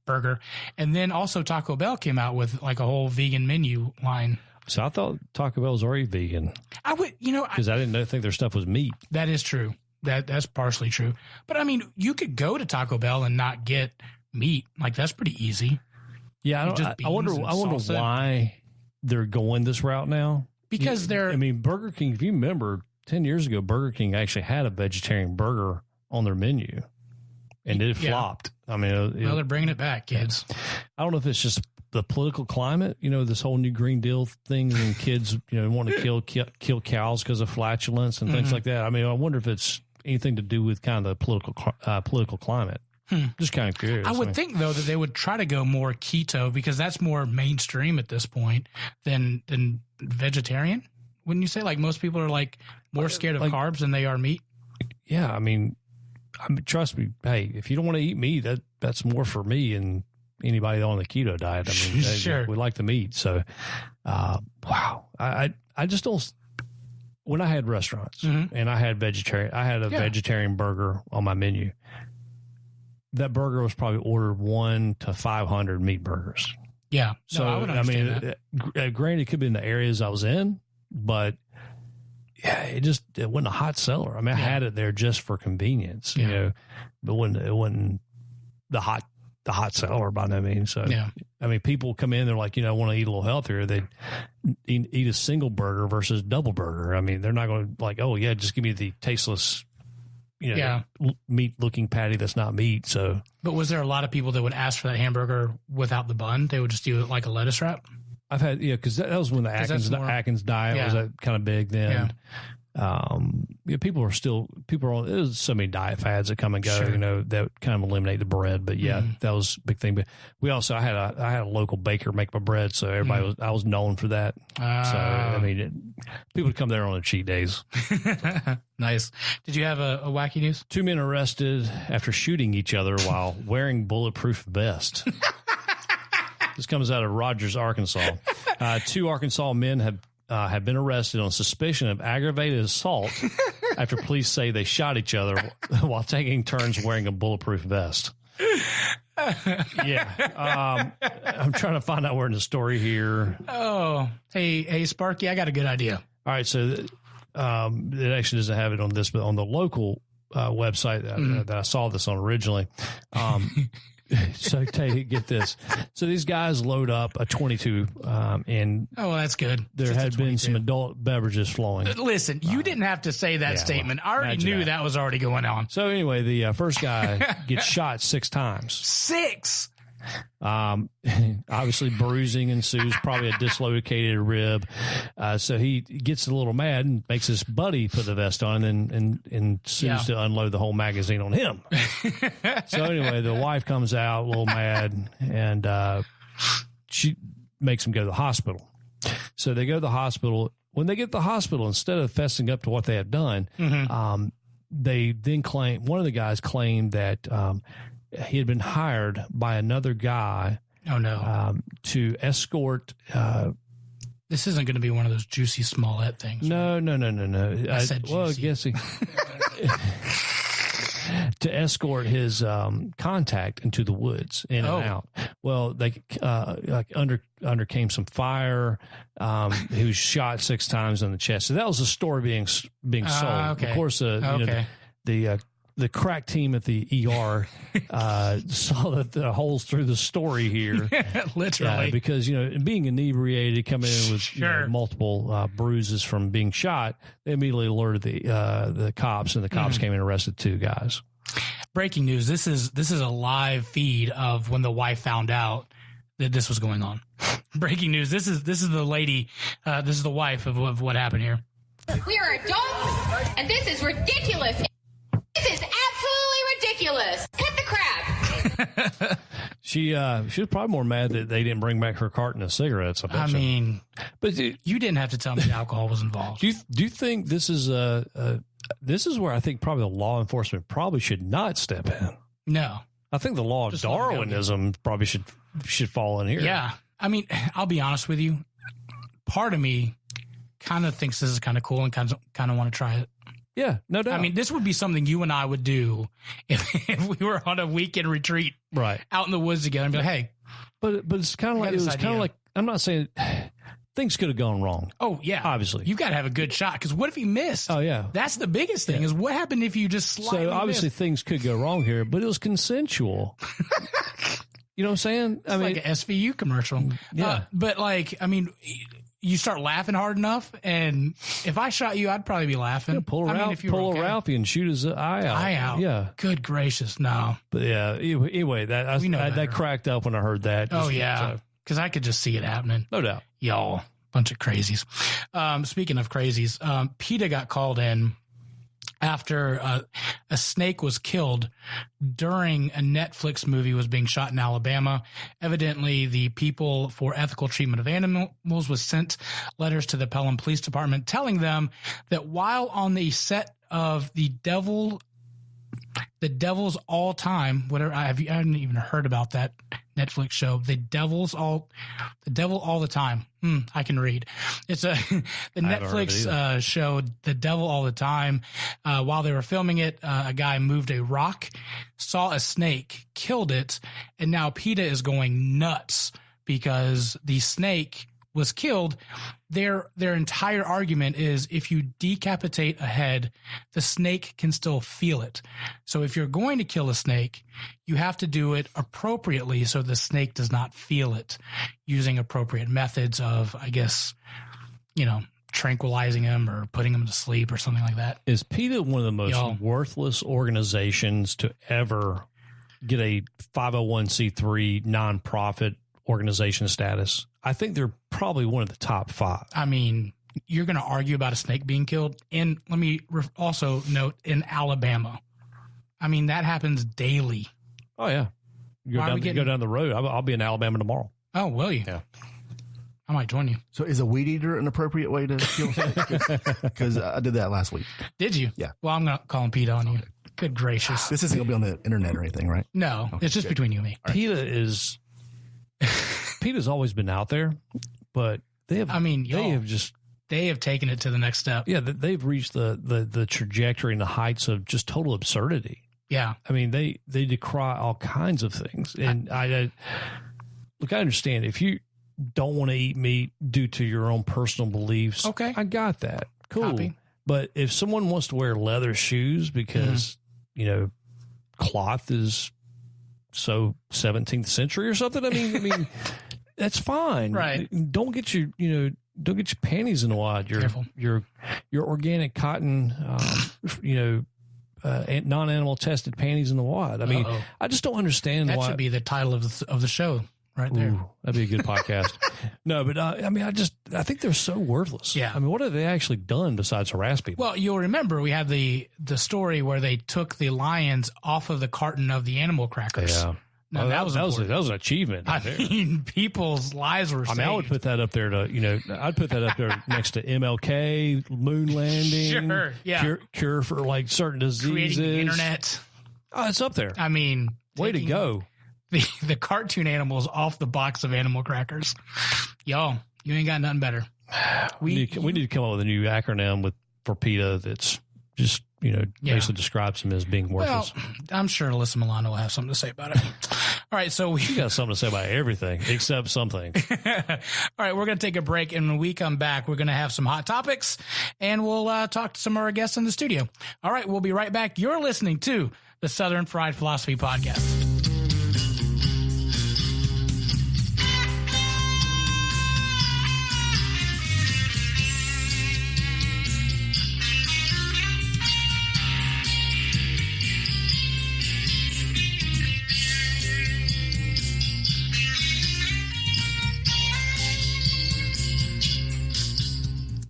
burger. And then also Taco Bell came out with a whole vegan menu line. So I thought Taco Bell was already vegan. I would, because I didn't think their stuff was meat. That is true. That's partially true. But I mean, you could go to Taco Bell and not get meat. That's pretty easy. Yeah, I wonder why they're going this route now. Because Burger King, if you remember, 10 years ago, Burger King actually had a vegetarian burger on their menu, and it flopped. I mean, they're bringing it back, kids. I don't know if it's just the political climate, this whole new Green Deal thing, and kids, want to kill cows because of flatulence and things like that. I mean, I wonder if it's anything to do with kind of the political climate. Just kind of curious. I would think, though, that they would try to go more keto because that's more mainstream at this point than vegetarian. Wouldn't you say? Most people are more scared of carbs than they are meat. Yeah, I mean, trust me. Hey, if you don't want to eat meat, that's more for me and anybody on the keto diet. I mean, sure, we like the meat. So, wow, I just don't. When I had restaurants and I had vegetarian burger on my menu. That burger was probably ordered 1 to 500 meat burgers. Yeah. So, I would understand that. Granted, it could be in the areas I was in, but yeah, it wasn't a hot seller. I mean, I had it there just for convenience, but it wasn't the hot seller by no means. So, I mean, people come in, they're like, I want to eat a little healthier. They eat a single burger versus double burger. I mean, they're not going to just give me the tasteless meat looking patty that's not meat. So, but was there a lot of people that would ask for that hamburger without the bun? They would just do it like a lettuce wrap. I've had because that was when the Atkins diet was kind of big then. People are on. There's so many diet fads that come and go. Sure. That kind of eliminate the bread. But that was a big thing. But we also I had a local baker make my bread, so everybody I was known for that. So I mean, people would come there on their cheat days. Nice. Did you have a wacky news? 2 men arrested after shooting each other while wearing bulletproof vests. This comes out of Rogers, Arkansas. 2 Arkansas men have been arrested on suspicion of aggravated assault after police say they shot each other while taking turns wearing a bulletproof vest. Yeah. I'm trying to find out where in the story here. Oh, hey, Sparky, I got a good idea. All right. So it actually doesn't have it on this, but on the local website that I saw this on originally, So Tate, get this. So these guys load up a 22, and oh, well, that's good. There had been some adult beverages flowing. Listen, you didn't have to say that statement. Well, I already knew that was already going on. So anyway, the first guy gets shot 6 times. 6. Obviously bruising ensues, probably a dislocated rib. So he gets a little mad and makes his buddy put the vest on and sues to unload the whole magazine on him. So anyway, the wife comes out a little mad and she makes him go to the hospital. So they go to the hospital. When they get to the hospital, instead of fessing up to what they have done, they then claim, one of the guys claimed that he had been hired by another guy. Oh, no. To escort. This isn't going to be one of those Juicy Smollett things. No. I said juicy. Well, I guess to escort his contact into the woods in and out. Well, they undercame some fire. He was shot 6 times in the chest. So that was the story being sold. Okay. Of course, the crack team at the ER saw that the holes through the story here. Literally. Because, being inebriated, coming in with multiple bruises from being shot, they immediately alerted the cops, and the cops came and arrested 2 guys. Breaking news. This is a live feed of when the wife found out that this was going on. Breaking news. This is the lady. This is the wife of what happened here. We are adults, and this is ridiculous. This is absolutely ridiculous. Cut the crap. She was probably more mad that they didn't bring back her carton of cigarettes. I mean, but you didn't have to tell me the alcohol was involved. Do you think this is this is where I think probably the law enforcement probably should not step in? No, I think the law of Darwinism probably should fall in here. Yeah, I mean, I'll be honest with you. Part of me kind of thinks this is kind of cool and kind of want to try it. Yeah, no doubt. I mean, this would be something you and I would do if we were on a weekend retreat, right, out in the woods together, and be like, "Hey," but it's kind of like, it was kind of like, I'm not saying things could have gone wrong. Oh yeah, obviously you got to have a good shot, because what if he missed? Oh yeah, that's the biggest thing. Is what happened if you just slightly so obviously missed? Things could go wrong here, but it was consensual. You know what I'm saying? It's like an SVU commercial. Yeah, but I mean. You start laughing hard enough, and if I shot you, I'd probably be laughing. Yeah, pull a Ralphie and shoot his eye out. Yeah. Good gracious, no. But yeah, anyway, that cracked up when I heard that. Oh, yeah. Because I could just see it happening. No doubt. Y'all, bunch of crazies. Speaking of crazies, PETA got called in after a snake was killed during a Netflix movie was being shot in Alabama. Evidently, the People for Ethical Treatment of Animals was sent letters to the Pelham Police Department telling them that while on the set of the Devil's All Time, whatever, I haven't even heard about that Netflix show, The Devil All the Time. I can read. It's the Netflix show, The Devil All the Time. While they were filming it, a guy moved a rock, saw a snake, killed it, and now PETA is going nuts because the snake was killed. Their entire argument is if you decapitate a head, the snake can still feel it. So if you're going to kill a snake, you have to do it appropriately so the snake does not feel it, using appropriate methods of, I guess, tranquilizing him or putting him to sleep or something like that. Is PETA one of the most worthless organizations to ever get a 501c3 nonprofit organization status? I think they're probably one of the top 5. I mean, you're going to argue about a snake being killed. And let me also note, in Alabama. I mean, that happens daily. Oh, yeah. Go down the road. I'll be in Alabama tomorrow. Oh, will you? Yeah. I might join you. So is a weed eater an appropriate way to kill snakes? Because I did that last week. Did you? Yeah. Well, I'm going to call PETA on you. Good gracious. This isn't going to be on the internet or anything, right? No, okay, it's just between you and me. PETA PETA's always been out there, but they have. I mean, they have taken it to the next step. Yeah, they've reached the trajectory and the heights of just total absurdity. Yeah, I mean, they decry all kinds of things, and I understand if you don't want to eat meat due to your own personal beliefs. Okay, I got that. Cool. Copy. But if someone wants to wear leather shoes because cloth is so 17th century or something. I mean, that's fine. Right. Don't get your panties in the wad. Your organic cotton, non-animal tested panties in the wad. I mean, I just don't understand That why. should be the title of the show right there. Ooh, that'd be a good podcast. No, but I mean, I think they're so worthless. Yeah. I mean, what have they actually done besides harass people? Well, you'll remember we had the story where they took the lions off of the carton of the animal crackers. Yeah. Now, that was an achievement. I mean, people's lives were saved. I would put that up there I'd put that up there next to MLK, moon landing, Sure, yeah. cure for like certain diseases, creating the internet. Oh, it's up there. I mean, Way to go. The cartoon animals off the box of animal crackers. Y'all, you ain't got nothing better. We need to come up with a new acronym for PETA that's just, basically describes them as being worthless. Well, I'm sure Alyssa Milano will have something to say about it. All right, so You got something to say about everything except something. All right, we're going to take a break, and when we come back, we're going to have some hot topics, and we'll talk to some of our guests in the studio. All right, we'll be right back. You're listening to the Southern Fried Philosophy Podcast.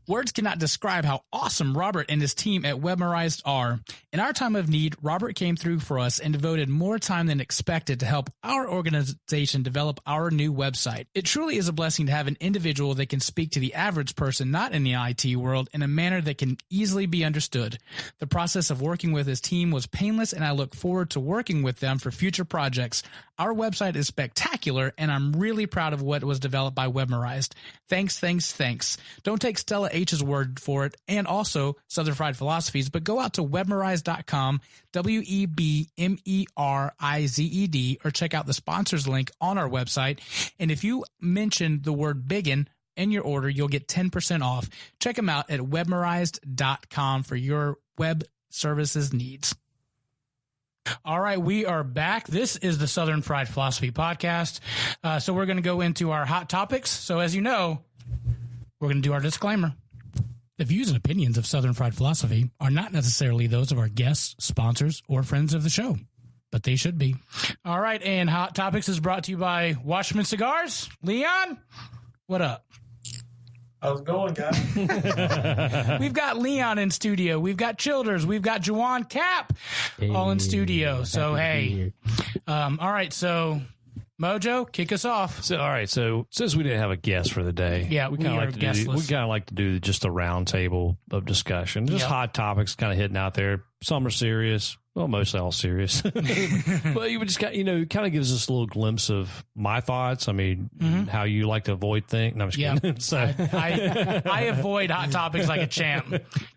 Words cannot describe how awesome Robert and his team at Webmerized are. In our time of need, Robert came through for us and devoted more time than expected to help our organization develop our new website. It truly is a blessing to have an individual that can speak to the average person not in the IT world in a manner that can easily be understood. The process of working with his team was painless, and I look forward to working with them for future projects. Our website is spectacular, and I'm really proud of what was developed by Webmerized. Thanks. Don't take Stella H's word for it, and also Southern Fried Philosophies, but go out to webmerized.com, WEBMERIZED, or check out the sponsors link on our website. And if you mention the word biggin in your order, you'll get 10% off. Check them out at webmerized.com for your web services needs. All right, we are back. This is the Southern Fried Philosophy Podcast. So we're going to go into our hot topics. So as you know, we're going to do our disclaimer. The views and opinions of Southern Fried Philosophy are not necessarily those of our guests, sponsors, or friends of the show, but they should be. All right, and Hot Topics is brought to you by Washman Cigars. Leon, what up? How's it going, guys? We've got Leon in studio. We've got Childers. We've got Juwan Cap all in studio. So, hey. All right, so Mojo, kick us off. So, all right. So, since we didn't have a guest for the day, Yeah, we we kind are of like to do just a round table of discussion, just Yep. hot topics, kind of hitting out there. Some are serious, well, mostly all serious. But you just got, it kind of gives us a little glimpse of my thoughts. I mean, how you like to avoid things. No, I'm just Yeah. kidding. So, I avoid hot topics like a champ.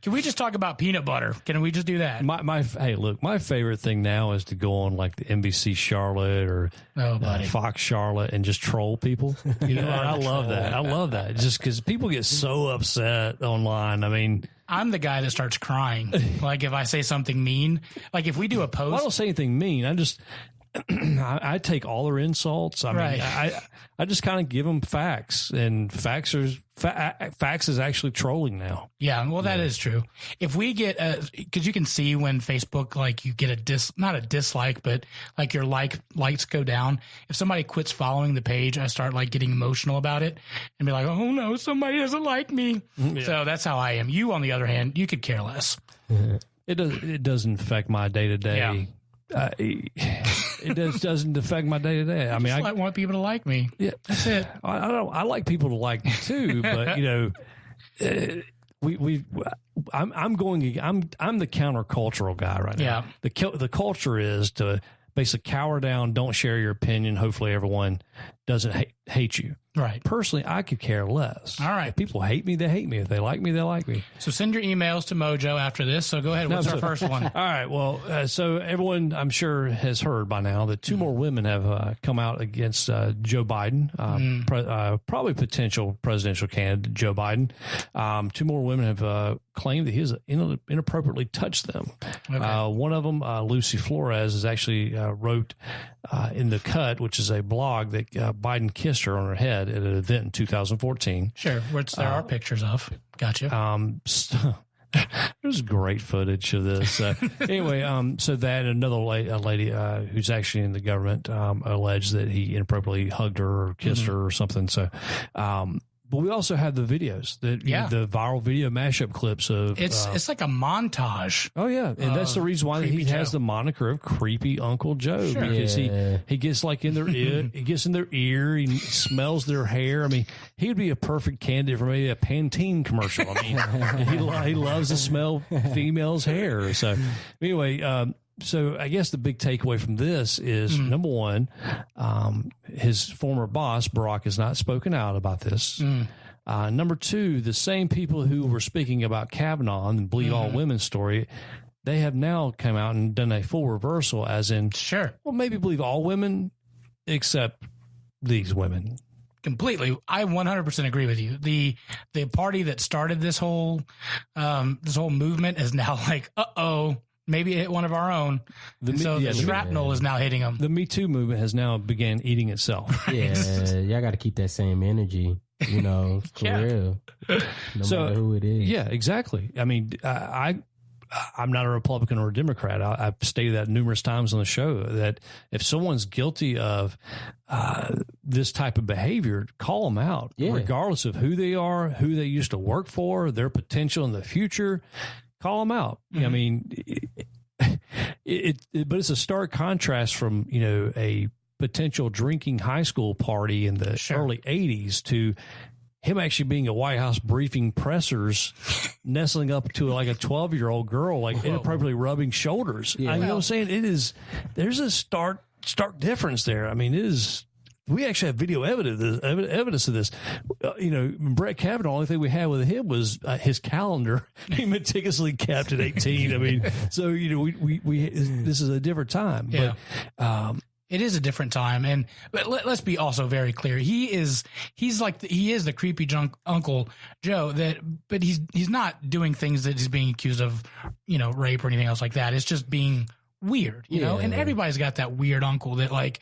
Can we just talk about peanut butter? Can we just do that? hey, look, my favorite thing now is to go on like the NBC Charlotte or buddy. Fox Charlotte and just troll people. I love that. I love that. Just because people get so upset online. I mean, I'm the guy that starts crying. Like if I say something mean, like if we do a post. I don't say anything mean. I just I take all their insults. I mean, I just kind of give them facts, and facts is actually trolling now. Yeah, well, that is true. If we get because you can see when Facebook, like you get not a dislike, but like your likes go down. If somebody quits following the page, I start like getting emotional about it and be like, oh no, somebody doesn't like me. Yeah. So that's how I am. You, on the other hand, you could care less. It doesn't affect my day to day. It doesn't affect my day to day. I mean, I want people to like me. Yeah, that's it. I like people to like me too, but I'm the countercultural guy right now. Yeah. The culture is to basically cower down, don't share your opinion. Hopefully everyone doesn't hate you. Right. Personally, I could care less. All right. If people hate me, they hate me. If they like me, they like me. So send your emails to Mojo after this. So go ahead. What's our first one? All right. Well, so everyone, I'm sure, has heard by now that two more women have come out against Joe Biden, probably potential presidential candidate Joe Biden. Two more women have claimed that he has inappropriately touched them. Okay. One of them, Lucy Flores, has actually wrote in The Cut, which is a blog, that Biden kissed her on her head at an event in 2014. Sure, which there are pictures of. Gotcha. There's great footage of this. Anyway, so that another lady who's actually in the government alleged that he inappropriately hugged her or kissed her or something. So, but we also have the videos, the viral video mashup clips of. It's like a montage. Oh yeah, and that's the reason why he has the moniker of Creepy Uncle Joe, because he gets like in their ear, he gets in their ear, he smells their hair. I mean, he would be a perfect candidate for maybe a Pantene commercial. I mean, he loves to smell females' hair. So anyway. So I guess the big takeaway from this is, number one, his former boss, Barack, has not spoken out about this. Number two, the same people who were speaking about Kavanaugh and Bleed All Women story, they have now come out and done a full reversal, as in, well, maybe believe all women except these women. Completely. I 100% agree with you. The party that started this whole movement is now like, maybe it hit one of our own. The shrapnel is now hitting them. The Me Too movement has now began eating itself. Yeah, y'all got to keep that same energy, for real. No matter who it is. Yeah, exactly. I mean, I'm not a Republican or a Democrat. I've stated that numerous times on the show, that if someone's guilty of this type of behavior, call them out, regardless of who they are, who they used to work for, their potential in the future. Call them out. I mean, but it's a stark contrast from, a potential drinking high school party in the early 80s to him actually being a White House briefing pressers, nestling up to like a 12-year-old girl, like inappropriately rubbing shoulders. You know what I'm saying? There's a stark difference there. I mean, it is. We actually have video evidence of this. Brett Kavanaugh, the only thing we had with him was his calendar. He meticulously kept at 18. I mean, so, we this is a different time. Yeah. But, it is a different time. But let's be also very clear. He is the creepy drunk Uncle Joe but he's not doing things that he's being accused of, rape or anything else like that. It's just being weird, and everybody's got that weird uncle that, like,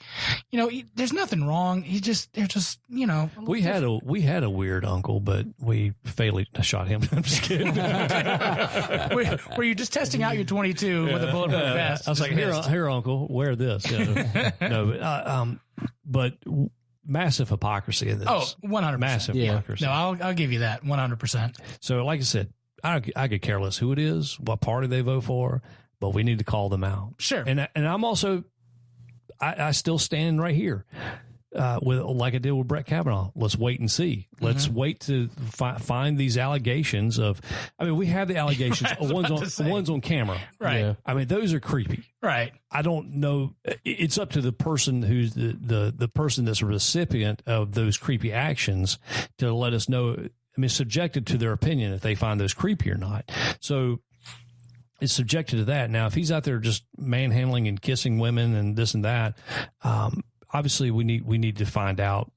there's nothing wrong. They're just, we had a weird uncle, but we fatally shot him. I'm just kidding. Were you just testing out your 22 with a bulletproof vest? I was like, here, uncle, wear this. No, but massive hypocrisy in this. Oh, 100%. Massive hypocrisy. No, I'll give you that 100%. So, like I said, I could care less who it is, what party they vote for. But we need to call them out. Sure. And I'm also, I still stand right here with, like I did with Brett Kavanaugh. Let's wait and see. Let's wait to find these allegations of, I mean, we have the allegations. One's on camera. Right. Yeah. I mean, those are creepy. Right. I don't know. It's up to the person who's the person that's a recipient of those creepy actions to let us know. I mean, subjected to their opinion if they find those creepy or not. So, is subjected to that. Now, if he's out there just manhandling and kissing women and this and that, obviously we need to find out,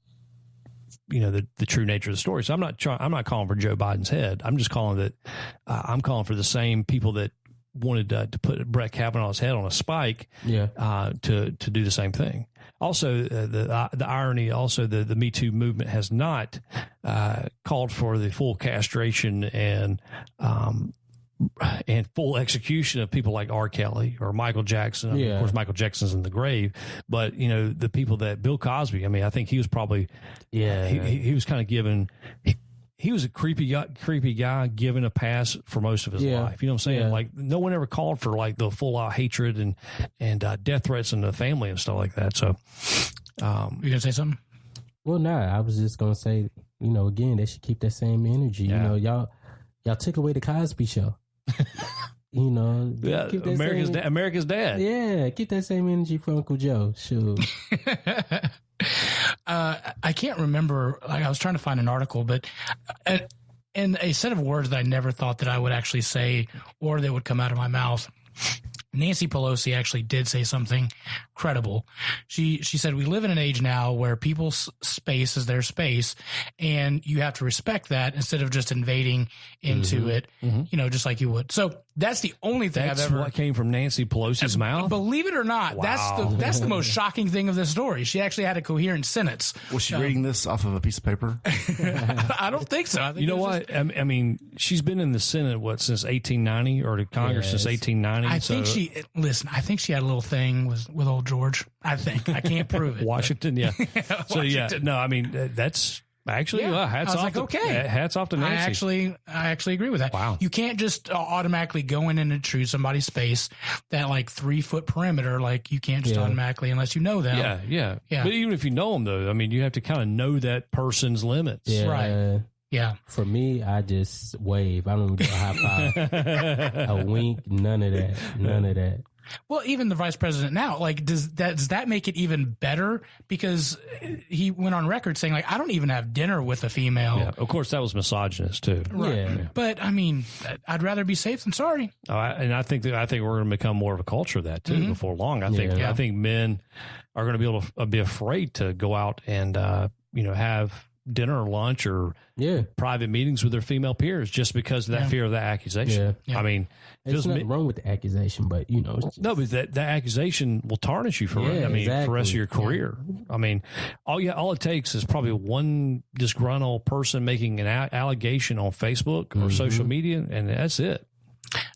the true nature of the story. So I'm not calling for Joe Biden's head. I'm just calling that. I'm calling for the same people that wanted to put Brett Kavanaugh's head on a spike. To do the same thing. Also, the irony. Also, the Me Too movement has not called for the full castration and full execution of people like R. Kelly or Michael Jackson. I mean, of course, Michael Jackson's in the grave, but the people that Bill Cosby. I mean, I think he was probably he was kind of given. He was a creepy guy given a pass for most of his life. You know what I'm saying? Like, no one ever called for like the full out hatred and death threats in the family and stuff like that. So, you gonna say something? Well, no, I was just gonna say, again, they should keep that same energy. Y'all took away the Cosby Show. America's dad. Yeah, keep that same energy for Uncle Joe. Sure. I can't remember. Like, I was trying to find an article, but and a set of words that I never thought that I would actually say or that would come out of my mouth. Nancy Pelosi actually did say something credible. She said, we live in an age now where people's space is their space, and you have to respect that instead of just invading into it, just like you would. So that's the only thing That's I've ever... what came from Nancy Pelosi's mouth? Believe it or not, that's the most shocking thing of this story. She actually had a coherent sentence. Was she reading this off of a piece of paper? I don't think so. I think You know what? I mean, she's been in the Senate, since 1890, or the Congress since 1890? I think I think she had a little thing with old George. I think. I can't prove it. Washington, yeah. So, Washington. no, I mean, that's actually, hats off to Nancy. I actually agree with that. Wow. You can't just automatically go in and intrude somebody's space, that like 3-foot perimeter. Like, you can't just automatically, unless you know them. Yeah. But even if you know them, though, I mean, you have to kind of know that person's limits. Yeah. Right. Yeah. For me, I just wave. I don't even do a high five, a wink, none of that. Well, even the vice president now, like, does that make it even better? Because he went on record saying, like, I don't even have dinner with a female. Yeah, of course, that was misogynist too. Right. Yeah. But I mean, I'd rather be safe than sorry. And I think we're going to become more of a culture of that too before long. I think men are going to be able to be afraid to go out and have dinner or lunch or private meetings with their female peers just because of that fear of that accusation. Yeah. I mean, there's nothing wrong with the accusation, but no, but that accusation will tarnish you for for the rest of your career. I mean, all it takes is probably one disgruntled person making an allegation on Facebook or social media, and that's it.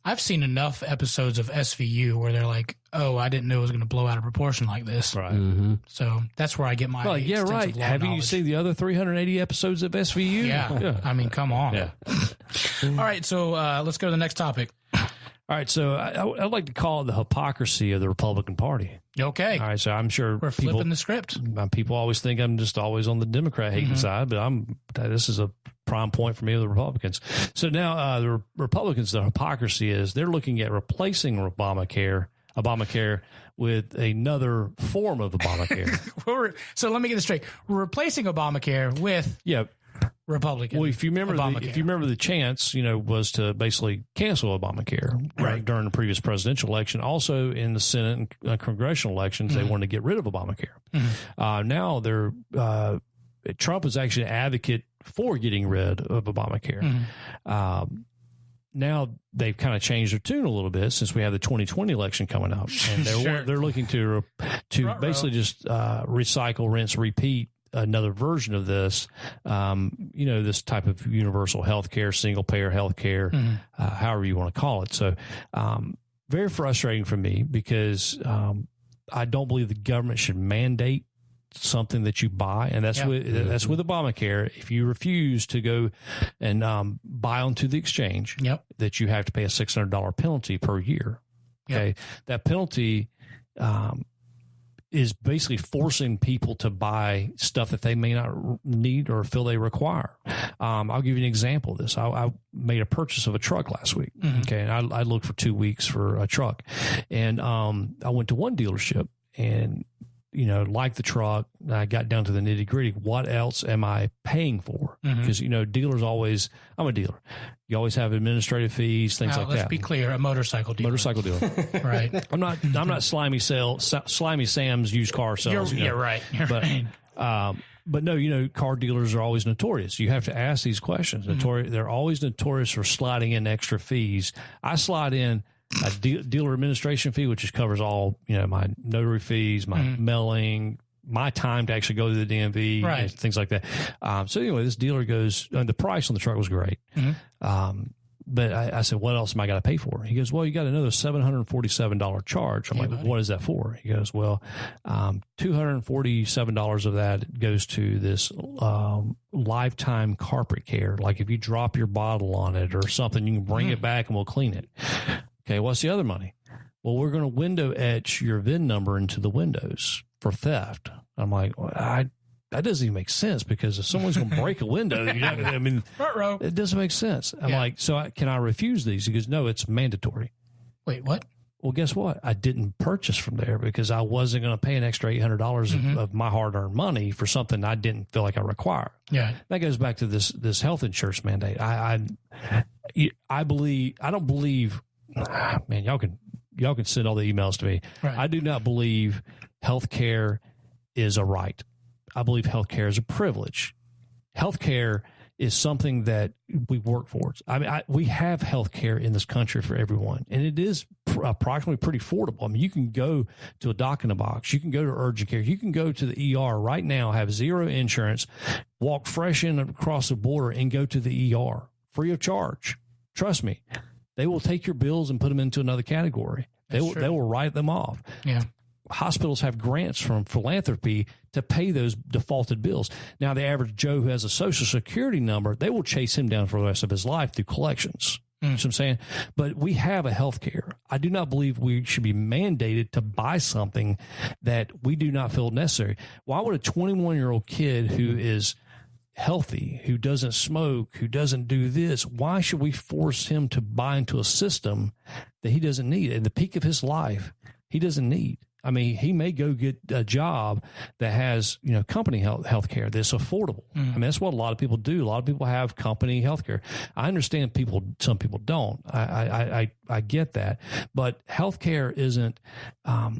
I've seen enough episodes of SVU where they're like, "Oh, I didn't know it was going to blow out of proportion like this." Right. So that's where I get my extensive law Haven't knowledge. you seen the other 380 episodes of SVU? Yeah. I mean, come on. Yeah. All right, so let's go to the next topic. All right, so I'd like to call it the hypocrisy of the Republican Party. Okay. All right, so I'm sure We're flipping the script. People always think I'm just always on the Democrat hating side, but this is a prime point for me with the Republicans. So now the Republicans, the hypocrisy is they're looking at replacing Obamacare with another form of Obamacare. So let me get this straight. We're replacing Obamacare with Republican. Well, if you remember the chance, was to basically cancel Obamacare during the previous presidential election. Also in the Senate and congressional elections, they wanted to get rid of Obamacare. Now Trump is actually an advocate for getting rid of Obamacare. Now they've kind of changed their tune a little bit since we have the 2020 election coming up, and they're looking to basically just recycle, rinse, repeat another version of this, this type of universal health care, single payer health care, however you want to call it. So very frustrating for me because I don't believe the government should mandate something that you buy, and that's with Obamacare. If you refuse to go and buy onto the exchange, that you have to pay a $600 penalty per year. Okay, that penalty is basically forcing people to buy stuff that they may not need or feel they require. I'll give you an example of this. I made a purchase of a truck last week. Okay, and I looked for 2 weeks for a truck, and I went to one dealership and like the truck, I got down to the nitty gritty. What else am I paying for? Because, dealers always, I'm a dealer. You always have administrative fees, things like that. Let's be clear, a motorcycle dealer. Motorcycle dealer. Right. I'm not slimy Sam's used car sales. You're right. But no, car dealers are always notorious. You have to ask these questions. They're always notorious for sliding in extra fees. I slide in a dealer administration fee, which covers all, my notary fees, my mailing, my time to actually go to the DMV, and things like that. So anyway, this dealer goes, the price on the truck was great. But I said, what else am I got to pay for? He goes, well, you got another $747 charge. I'm like, what is that for? He goes, well, $247 of that goes to this lifetime carpet care. Like if you drop your bottle on it or something, you can bring it back and we'll clean it. Okay, what's the other money? Well, we're going to window etch your VIN number into the windows for theft. I'm like, well, that doesn't even make sense because if someone's going to break a window, it doesn't make sense. I'm like, so can I refuse these? He goes, no, it's mandatory. Wait, what? Well, guess what? I didn't purchase from there because I wasn't going to pay an extra $800 of my hard-earned money for something I didn't feel like I require. Yeah, that goes back to this health insurance mandate. I don't believe. Man, y'all can send all the emails to me. Right. I do not believe healthcare is a right. I believe healthcare is a privilege. Healthcare is something that we work for. I mean, we have healthcare in this country for everyone, and it is approximately pretty affordable. I mean, you can go to a doc in a box. You can go to urgent care. You can go to the ER right now, have zero insurance, walk fresh in across the border, and go to the ER free of charge. Trust me, they will take your bills and put them into another category. They will write them off. Yeah. Hospitals have grants from philanthropy to pay those defaulted bills. Now, the average Joe who has a Social Security number, they will chase him down for the rest of his life through collections. You know what I'm saying? But we have a health care. I do not believe we should be mandated to buy something that we do not feel necessary. Why would a 21-year-old kid who is healthy, who doesn't smoke, who doesn't do this, why should we force him to buy into a system that he doesn't need? At the peak of his life, he doesn't need. I mean, he may go get a job that has, company health care that's affordable. I mean, that's what a lot of people do. A lot of people have company health care. I understand some people don't. I get that. But health care isn't a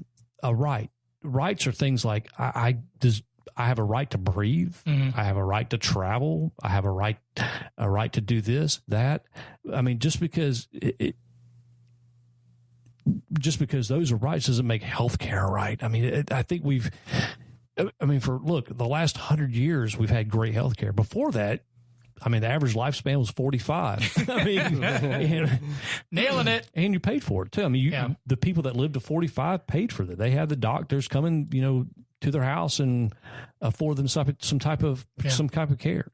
right. Rights are things like I have a right to breathe. I have a right to travel. I have a right to do this, that. I mean, just because those are rights doesn't make healthcare right. I mean, I think the last 100 years, we've had great healthcare. Before that, I mean, the average lifespan was 45. I mean, nailing it. And you paid for it too. I mean, the people that lived to 45 paid for that. They had the doctors coming, to their house and afford them some type of care.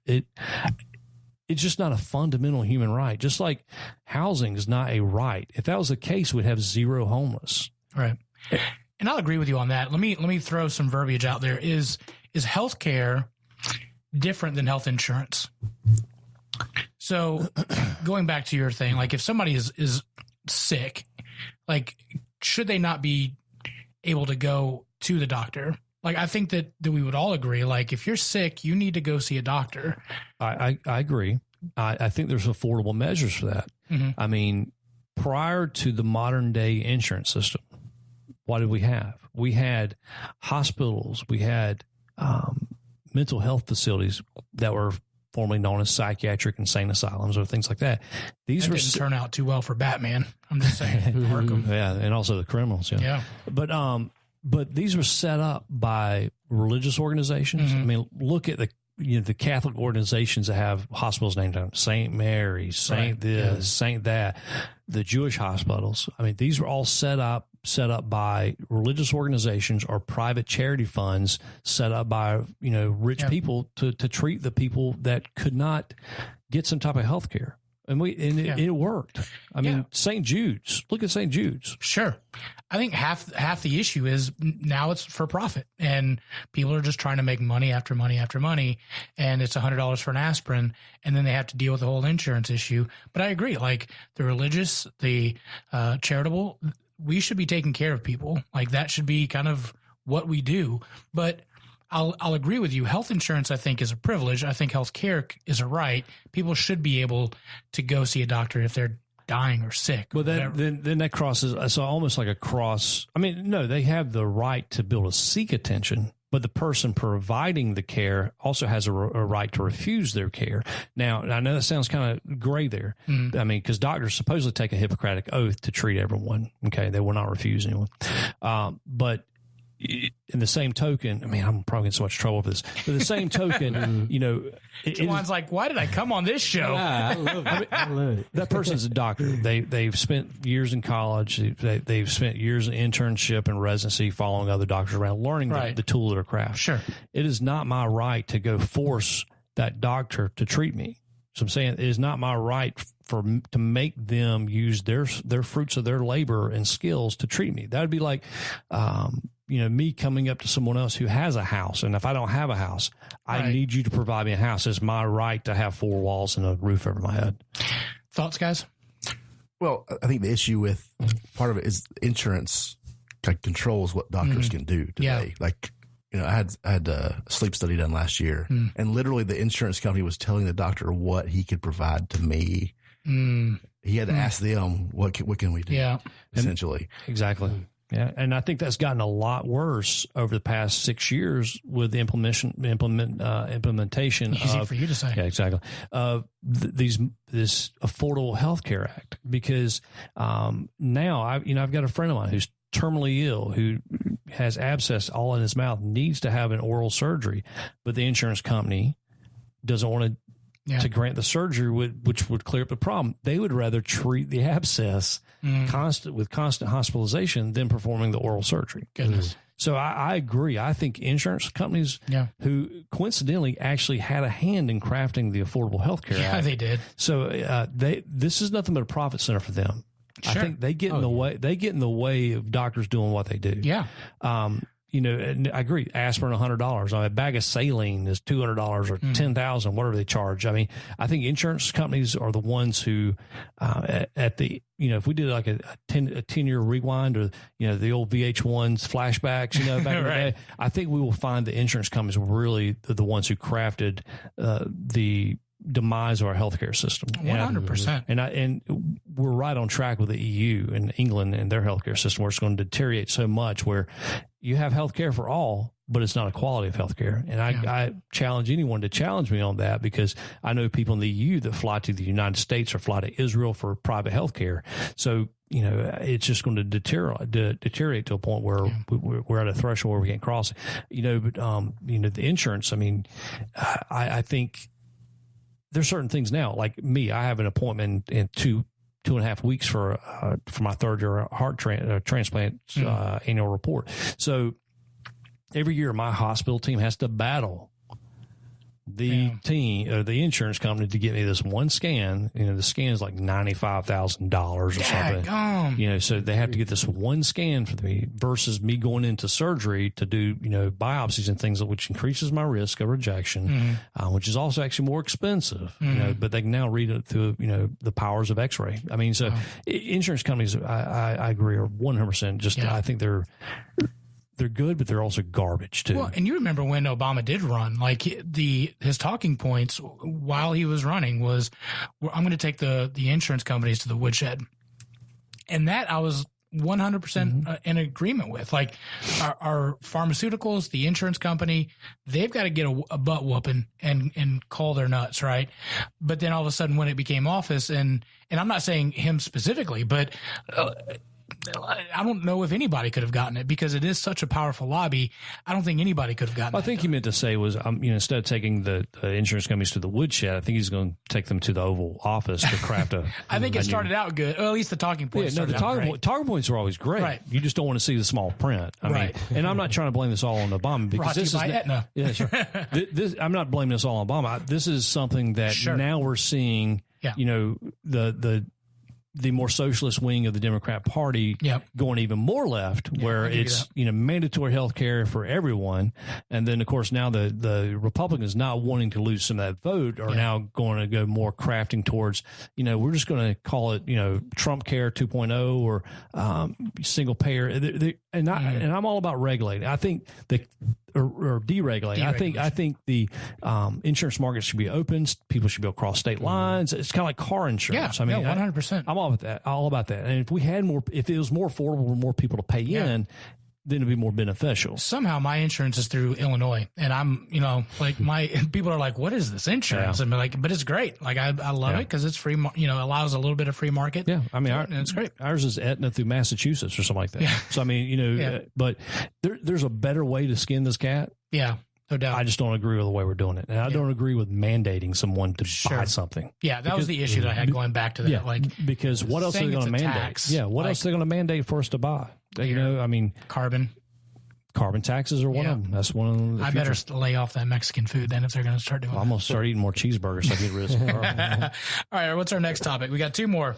It's just not a fundamental human right. Just like housing is not a right. If that was the case, we'd have zero homeless. Right. And I'll agree with you on that. Let me throw some verbiage out there. Is healthcare different than health insurance? So going back to your thing, like if somebody is sick, like should they not be able to go to the doctor? Like, I think that we would all agree, like, if you're sick, you need to go see a doctor. I agree. I think there's affordable measures for that. I mean, prior to the modern day insurance system, what did we have? We had hospitals. We had mental health facilities that were formerly known as psychiatric insane asylums or things like that. These didn't turn out too well for Batman. I'm just saying. Arkham. Yeah, and also the criminals. Yeah. But these were set up by religious organizations. I mean, look at the Catholic organizations that have hospitals named after St. Mary, Saint this, Saint that. The Jewish hospitals. I mean, these were all set up by religious organizations or private charity funds set up by rich people to treat the people that could not get some type of health care. And it worked. I mean, St. Jude's. Look at St. Jude's. Sure. I think half the issue is now it's for profit, and people are just trying to make money after money after money, and it's $100 for an aspirin, and then they have to deal with the whole insurance issue. But I agree, like the religious, the charitable, we should be taking care of people. Like that should be kind of what we do. But I'll agree with you. Health insurance, I think, is a privilege. I think health care is a right. People should be able to go see a doctor if they're dying or sick. Well, then that crosses. So almost like a cross. I mean, no, they have the right to be able to seek attention, but the person providing the care also has a right to refuse their care. Now, I know that sounds kind of gray there. I mean, because doctors supposedly take a Hippocratic oath to treat everyone. Okay, they will not refuse anyone. But in the same token, I mean, I'm probably in so much trouble for this. But the same token, Juwan's like, why did I come on this show? I love it. I love it. That person's a doctor. They've spent years in college. They've spent years in internship and residency following other doctors around, learning the tool of their craft. Sure. It is not my right to go force that doctor to treat me. So I'm saying it is not my right to make them use their fruits of their labor and skills to treat me. That would be like, me coming up to someone else who has a house. And if I don't have a house, I need you to provide me a house. It's my right to have four walls and a roof over my head. Thoughts, guys? Well, I think the issue with part of it is insurance controls what doctors can do today. Yeah. Like, I had a sleep study done last year, and literally the insurance company was telling the doctor what he could provide to me. He had to ask them, what can we do? Yeah. Essentially. Exactly. Yeah, and I think that's gotten a lot worse over the past 6 years with the implementation. Easy of, for you to say. Yeah, exactly. This Affordable Health Care Act, because now I've got a friend of mine who's terminally ill, who has abscess all in his mouth, needs to have an oral surgery, but the insurance company doesn't want to grant the surgery, which would clear up the problem. They would rather treat the abscess with constant hospitalization than performing the oral surgery. Goodness. So I agree. I think insurance companies who coincidentally actually had a hand in crafting the Affordable Health Care Act. Yeah, they did. So this is nothing but a profit center for them. Sure. I think they get in the way. They get in the way of doctors doing what they do. Yeah. And I agree. Aspirin, $100. A bag of saline is $200 or $10,000, whatever they charge. I mean, I think insurance companies are the ones who, if we did like a 10-year rewind, or the old VH1's flashbacks, back in the day, I think we will find the insurance companies were really the ones who crafted the demise of our healthcare system. 100%. And we're right on track with the EU and England and their healthcare system, where it's going to deteriorate so much, where you have healthcare for all, but it's not a quality of healthcare. And I challenge anyone to challenge me on that, because I know people in the EU that fly to the United States or fly to Israel for private healthcare. So, it's just going to deteriorate to a point where we're at a threshold where we can't cross it. But the insurance, I mean, I think there's certain things now, like me, I have an appointment in 2.5 weeks for my third year heart transplant annual report. So every year my hospital team has to battle the insurance company to get me this one scan. The scan is like $95,000 or something. So they have to get this one scan for me, versus me going into surgery to do, biopsies and things, which increases my risk of rejection, which is also actually more expensive, but they can now read it through, the powers of X-ray. I mean, so insurance companies, I agree, are 100%. I think they're good, but they're also garbage too. Well, and you remember when Obama did run, like his talking points while he was running was, I'm going to take the insurance companies to the woodshed. And that I was 100% in agreement with. Like our pharmaceuticals, the insurance company, they've got to get a butt whooping and call their nuts, right? But then all of a sudden when it became office, and I'm not saying him specifically, but I don't know if anybody could have gotten it, because it is such a powerful lobby. I don't think anybody could have gotten it. I think he meant to say was, instead of taking the insurance companies to the woodshed, I think he's going to take them to the Oval Office to craft a. I think it started out good. Or at least the talking points. Yeah, the talking points are always great. Right. You just don't want to see the small print. I mean, and I'm not trying to blame this all on Obama, because this is Aetna. Yeah, sure. I'm not blaming this all on Obama. This is something that now we're seeing. Yeah. The more socialist wing of the Democrat Party going even more left, where it's mandatory health care for everyone. And then, of course, now the Republicans, not wanting to lose some of that vote, are now going to go more crafting towards, we're just going to call it, Trump Care 2.0 or single payer. And I'm all about regulating. I think or deregulating. I think the insurance market should be open. People should be able to cross state lines. It's kind of like car insurance. Yeah, I mean, 100%. I'm all about that. And if it was more affordable for more people to pay in, then it'd be more beneficial. Somehow my insurance is through Illinois, and I'm, people are like, what is this insurance? And I'm like, but it's great. Like, I love it because it's free, allows a little bit of free market. Yeah. I mean, and it's great. Ours is Aetna through Massachusetts or something like that. Yeah. So, I mean, but there's a better way to skin this cat. Yeah. No doubt. I just don't agree with the way we're doing it. And I don't agree with mandating someone to buy something. Yeah, that was the issue that I had going back to that. Yeah, because what else are they going to mandate? Tax, what else are they going to mandate for us to buy? Carbon taxes are one of them. That's one of them. I better lay off that Mexican food then if they're going to start doing that. I'm going to start eating more cheeseburgers so I get rid of some carbon. All right, what's our next topic? We got two more.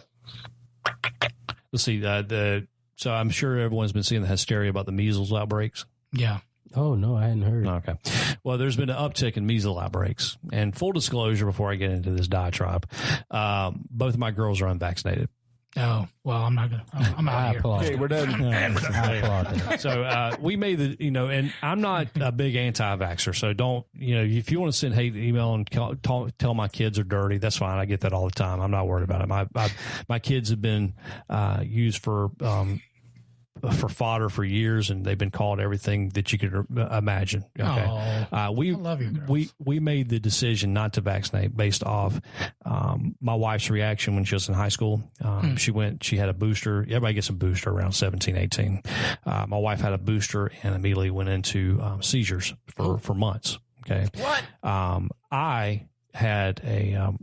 Let's see. So I'm sure everyone's been seeing the hysteria about the measles outbreaks. Yeah. Oh, no, I hadn't heard. Okay. Well, there's been an uptick in measles outbreaks. And full disclosure before I get into this diatribe, both of my girls are unvaccinated. Oh, well, I'm not going to. I'm out I of here. applaud. Okay, we're done. I applaud that. So we made the, and I'm not a big anti-vaxxer. So don't, if you want to send hate email and tell my kids are dirty, that's fine. I get that all the time. I'm not worried about it. My kids have been used for fodder for years, and they've been called everything that you could imagine. Okay. I love you girls. We made the decision not to vaccinate based off my wife's reaction when she was in high school. She had a booster. Everybody gets a booster around 17, 18. My wife had a booster and immediately went into seizures for months. Okay. What? I had a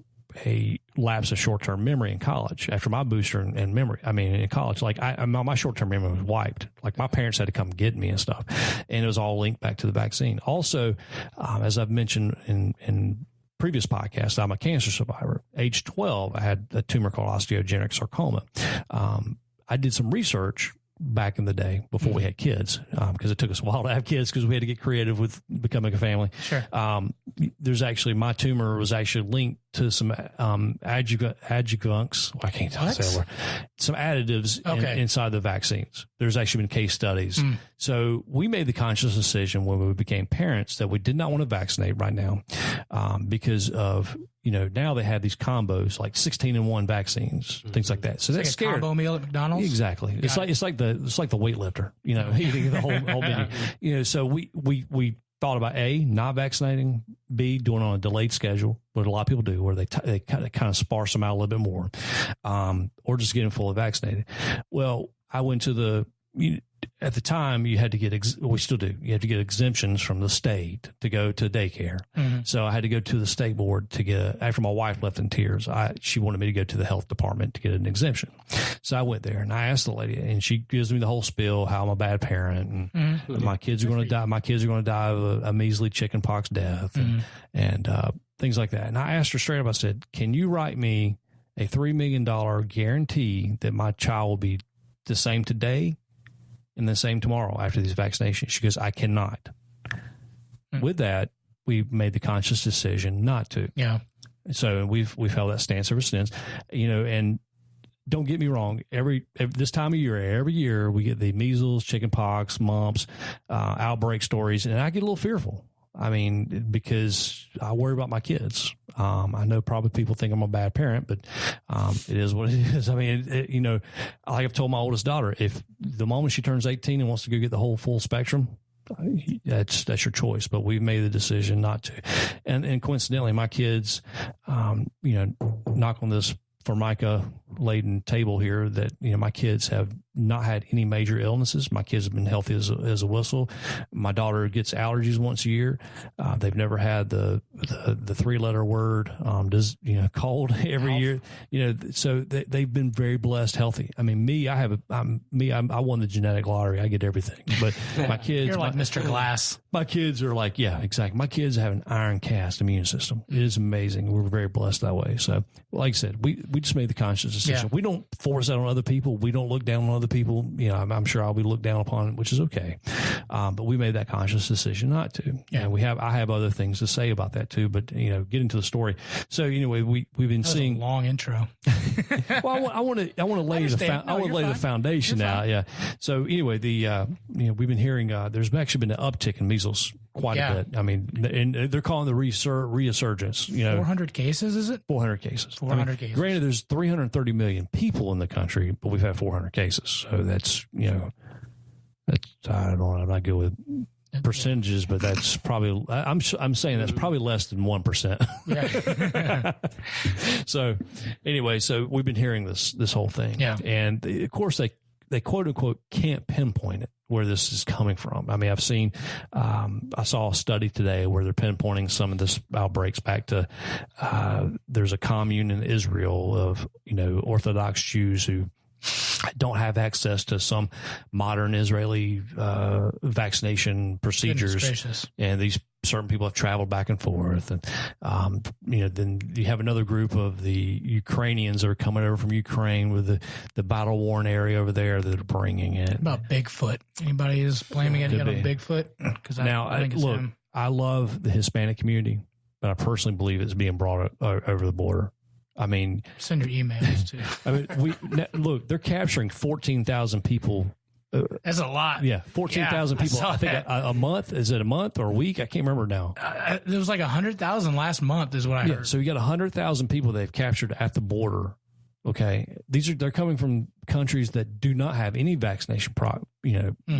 lapse of short-term memory in college after my booster and memory. I mean, in college, like my short-term memory was wiped. Like my parents had to come get me and stuff, and it was all linked back to the vaccine. Also, as I've mentioned in previous podcasts, I'm a cancer survivor. Age 12, I had a tumor called osteogenic sarcoma. I did some research back in the day before we had kids, because it took us a while to have kids because we had to get creative with becoming a family. Sure. There's actually, my tumor was actually linked to some adjuvants. I can't say that word. Some additives inside the vaccines. There's actually been case studies. So we made the conscious decision when we became parents that we did not want to vaccinate right now, because of, now they have these combos like 16-in-1 vaccines, things like that. So that's like a scary. combo meal at McDonald's. Exactly. It's like the weightlifter, eating the whole menu. So we thought about not vaccinating, B, doing it on a delayed schedule, what a lot of people do, where they kind of sparse them out a little bit more, or just getting fully vaccinated. Well, I went to at the time you had to get, we still do, you have to get exemptions from the state to go to daycare. So I had to go to the state board to get, after my wife left in tears, she wanted me to go to the health department to get an exemption. So I went there and I asked the lady, and she gives me the whole spiel, how I'm a bad parent and my kids are going to die. My kids are going to die of a measly chickenpox death and things like that. And I asked her straight up, I said, can you write me a $3 million guarantee that my child will be the same today and the same tomorrow after these vaccinations? She goes, I cannot. With that, we made the conscious decision not to. Yeah. So we've held that stance ever since, and don't get me wrong. Every this time of year, every year we get the measles, chickenpox, mumps, outbreak stories, and I get a little fearful. I mean, because I worry about my kids. I know probably people think I'm a bad parent, but it is what it is. I mean, like I've told my oldest daughter, if the moment she turns 18 and wants to go get the whole full spectrum, that's your choice. But we've made the decision not to. And coincidentally, my kids, knock on this Formica laden table here, that my kids have not had any major illnesses. My kids have been healthy as a whistle. My daughter gets allergies once a year. They've never had the 3-letter word cold every year. So they've been very blessed, healthy. I mean, I won the genetic lottery. I get everything. But my kids, you're like Mr. Glass. My kids are like, yeah, exactly. My kids have an iron cast immune system. It is amazing. We're very blessed that way. So, like I said, we just made the conscious decision. We don't force that on other people. We don't look down on other people. I'm sure I'll be looked down upon, which is okay. But we made that conscious decision not to. Yeah. And I have other things to say about that too, but get into the story. So anyway, we've been seeing a long intro. Well, I want to lay the foundation out. Yeah. So anyway, we've been hearing, there's actually been an uptick in measles quite a bit. I mean, and they're calling the resurgence. 400 cases, is it? 400 cases. 400 cases. Granted, there's 330 million people in the country, but we've had 400 cases. So that's I don't know. I'm not good with percentages, but that's probably, I'm saying that's probably less than 1%. Yeah. So anyway, so we've been hearing this whole thing. Yeah. And of course they quote unquote can't pinpoint it, where this is coming from. I mean, I've seen, I saw a study today where they're pinpointing some of this outbreaks back to, there's a commune in Israel of, Orthodox Jews who don't have access to some modern Israeli vaccination procedures, and these certain people have traveled back and forth, and then you have another group of the Ukrainians that are coming over from Ukraine with the battle worn area over there that are bringing it. About Bigfoot, anybody is blaming it on Bigfoot? Because I think it's him. I love the Hispanic community, but I personally believe it's being brought over the border. I mean, send your emails too. I mean, look, they're capturing 14,000 people. That's a lot. Yeah, 14,000 people. I think a month. Is it a month or a week? I can't remember now. There was like 100,000 last month, is what I heard. So you got 100,000 people they've captured at the border. Okay, they're coming from countries that do not have any vaccination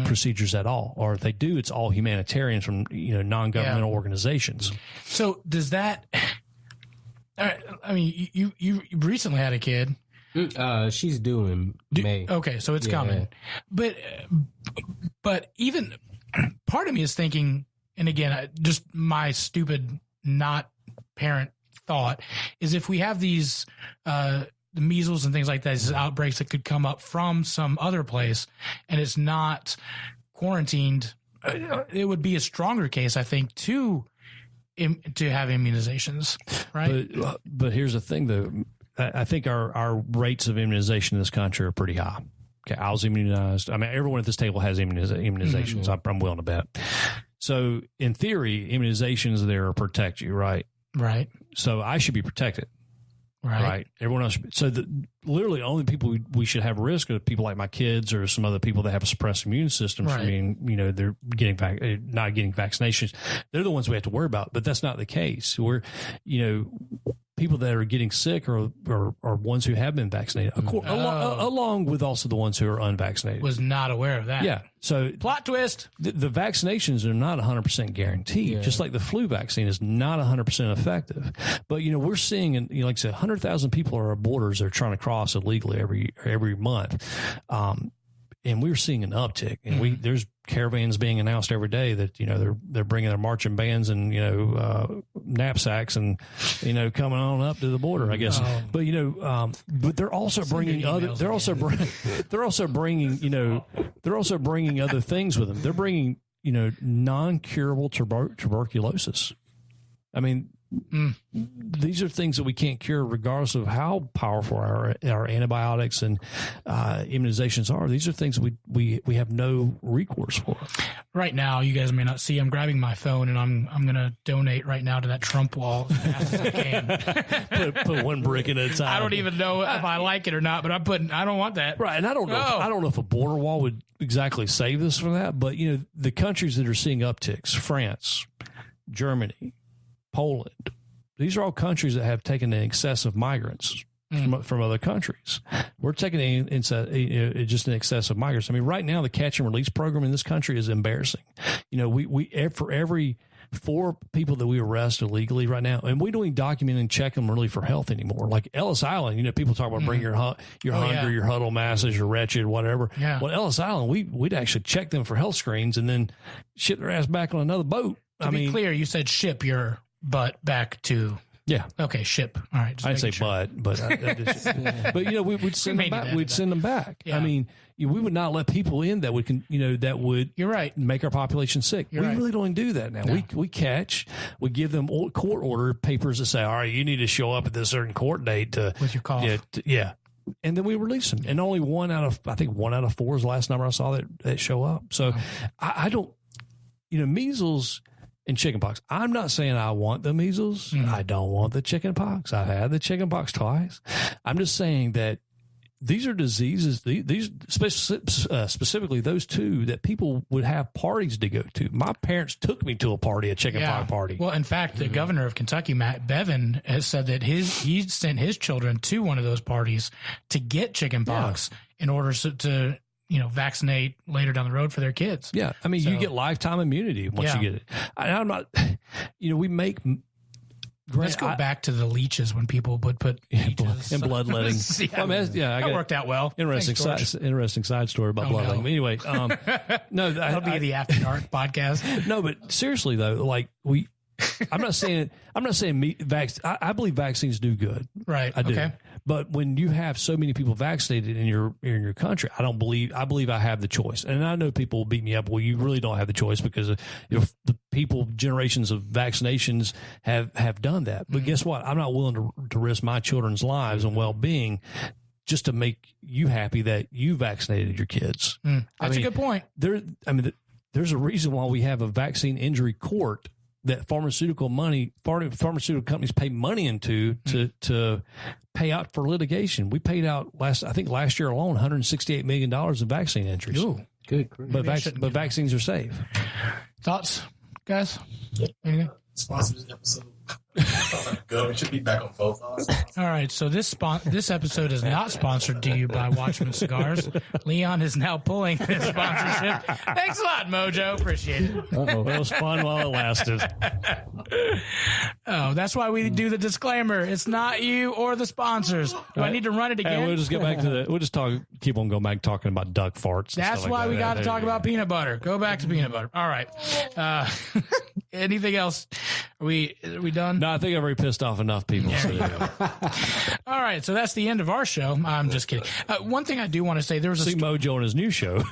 procedures at all, or if they do, it's all humanitarians from non-governmental organizations. So does that? I mean, you recently had a kid. She's due in May. Okay, so it's coming. But even part of me is thinking, and again, just my stupid not parent thought is if we have these the measles and things like that, these outbreaks that could come up from some other place, and it's not quarantined, it would be a stronger case, I think, to have immunizations, right? But here's the thing, though. I think our rates of immunization in this country are pretty high. Okay, I was immunized. I mean, everyone at this table has immunizations. Mm-hmm. I'm willing to bet. So, in theory, immunizations there to protect you, right? Right. So, I should be protected. Right. Everyone else. So, literally, only people we should have risk are people like my kids or some other people that have a suppressed immune system from being, they're not getting vaccinations. They're the ones we have to worry about. But that's not the case. We're, people that are getting sick are ones who have been vaccinated, along with also the ones who are unvaccinated. Was not aware of that. Yeah. So plot twist. The vaccinations are not 100% guaranteed, just like the flu vaccine is not 100% effective. But, we're seeing, like I said, 100,000 people are at borders that are trying to cross illegally every month. And we're seeing an uptick, and there's caravans being announced every day that they're bringing their marching bands and knapsacks and coming on up to the border, I guess. But but they're also bringing other. They're also bringing other things with them. They're bringing non-curable tuberculosis. I mean. These are things that we can't cure regardless of how powerful our antibiotics and immunizations are. These are things we have no recourse for. Right now, you guys may not see, I'm grabbing my phone and I'm going to donate right now to that Trump wall as fast as I can. put one brick in at a time. I don't even know if I like it or not, but I don't want that. Right, and I don't know if a border wall would exactly save us from that, but the countries that are seeing upticks, France, Germany, Poland. These are all countries that have taken in excess of migrants from other countries. We're taking in just an excess of migrants. I mean, right now the catch and release program in this country is embarrassing. We for every 4 people that we arrest illegally right now, and we don't even document and check them really for health anymore. Like Ellis Island, people talk about bring your hunger, your huddle masses, your wretched, whatever. Yeah. Well, Ellis Island, we'd actually check them for health screens and then ship their ass back on another boat. To be clear, you said ship your butt back to. Yeah. Okay. Ship. All right. I'd say sure. but we'd send them back. We'd send them back. Yeah. I mean, we would not let people in that would, You're right. Make our population sick. We really don't do that now. No. We give them court order papers that say, all right, you need to show up at this certain court date with your cough. Yeah. And then we release them. And only 1 out of 4 is the last number I saw that show up. So I don't, measles and chickenpox. I'm not saying I want the measles. I don't want the chickenpox. I've had the chickenpox twice. I'm just saying that these are diseases, these specifically those 2 that people would have parties to go to. My parents took me to a chickenpox party. Well, in fact, the governor of Kentucky, Matt Bevin, has said that he sent his children to one of those parties to get chickenpox in order to vaccinate later down the road for their kids. Yeah. I mean, you get lifetime immunity once you get it. I'm not, we make. Let's go back to the leaches when people would put leeches and bloodletting. That worked out well. Interesting side story about bloodletting. Anyway, no, that'll be the After Dark podcast. No, but seriously though, like I'm not saying I believe vaccines do good. Right. I do. Okay. But when you have so many people vaccinated in your country, I believe I have the choice. And I know people will beat me up. Well, you really don't have the choice because the people, generations of vaccinations have done that. But guess what? I'm not willing to risk my children's lives and well-being just to make you happy that you vaccinated your kids. That's a good point. There's a reason why we have a vaccine injury court that pharmaceutical companies pay money into to pay out for litigation. We paid out last year alone $168 million in vaccine entries. Ooh, Good. But vaccines are safe. thoughts, guys? Anything? Sponsor this episode. Good. We should be back on both. All right, so this episode is not sponsored to you by Watchman Cigars. Leon is now pulling this sponsorship. Thanks a lot, Mojo. Appreciate it. Well, it was fun while it lasted. Oh, that's why we do the disclaimer. It's not you or the sponsors. Do I need to run it again? And we'll just get back to keep on going back talking about duck farts. That's why we got to talk about peanut butter. Go back to peanut butter. All right. Anything else? Are we done? No, I think I've already pissed off enough people. All right, so that's the end of our show. I'm just kidding. One thing I do want to say, there was See Mojo on his new show.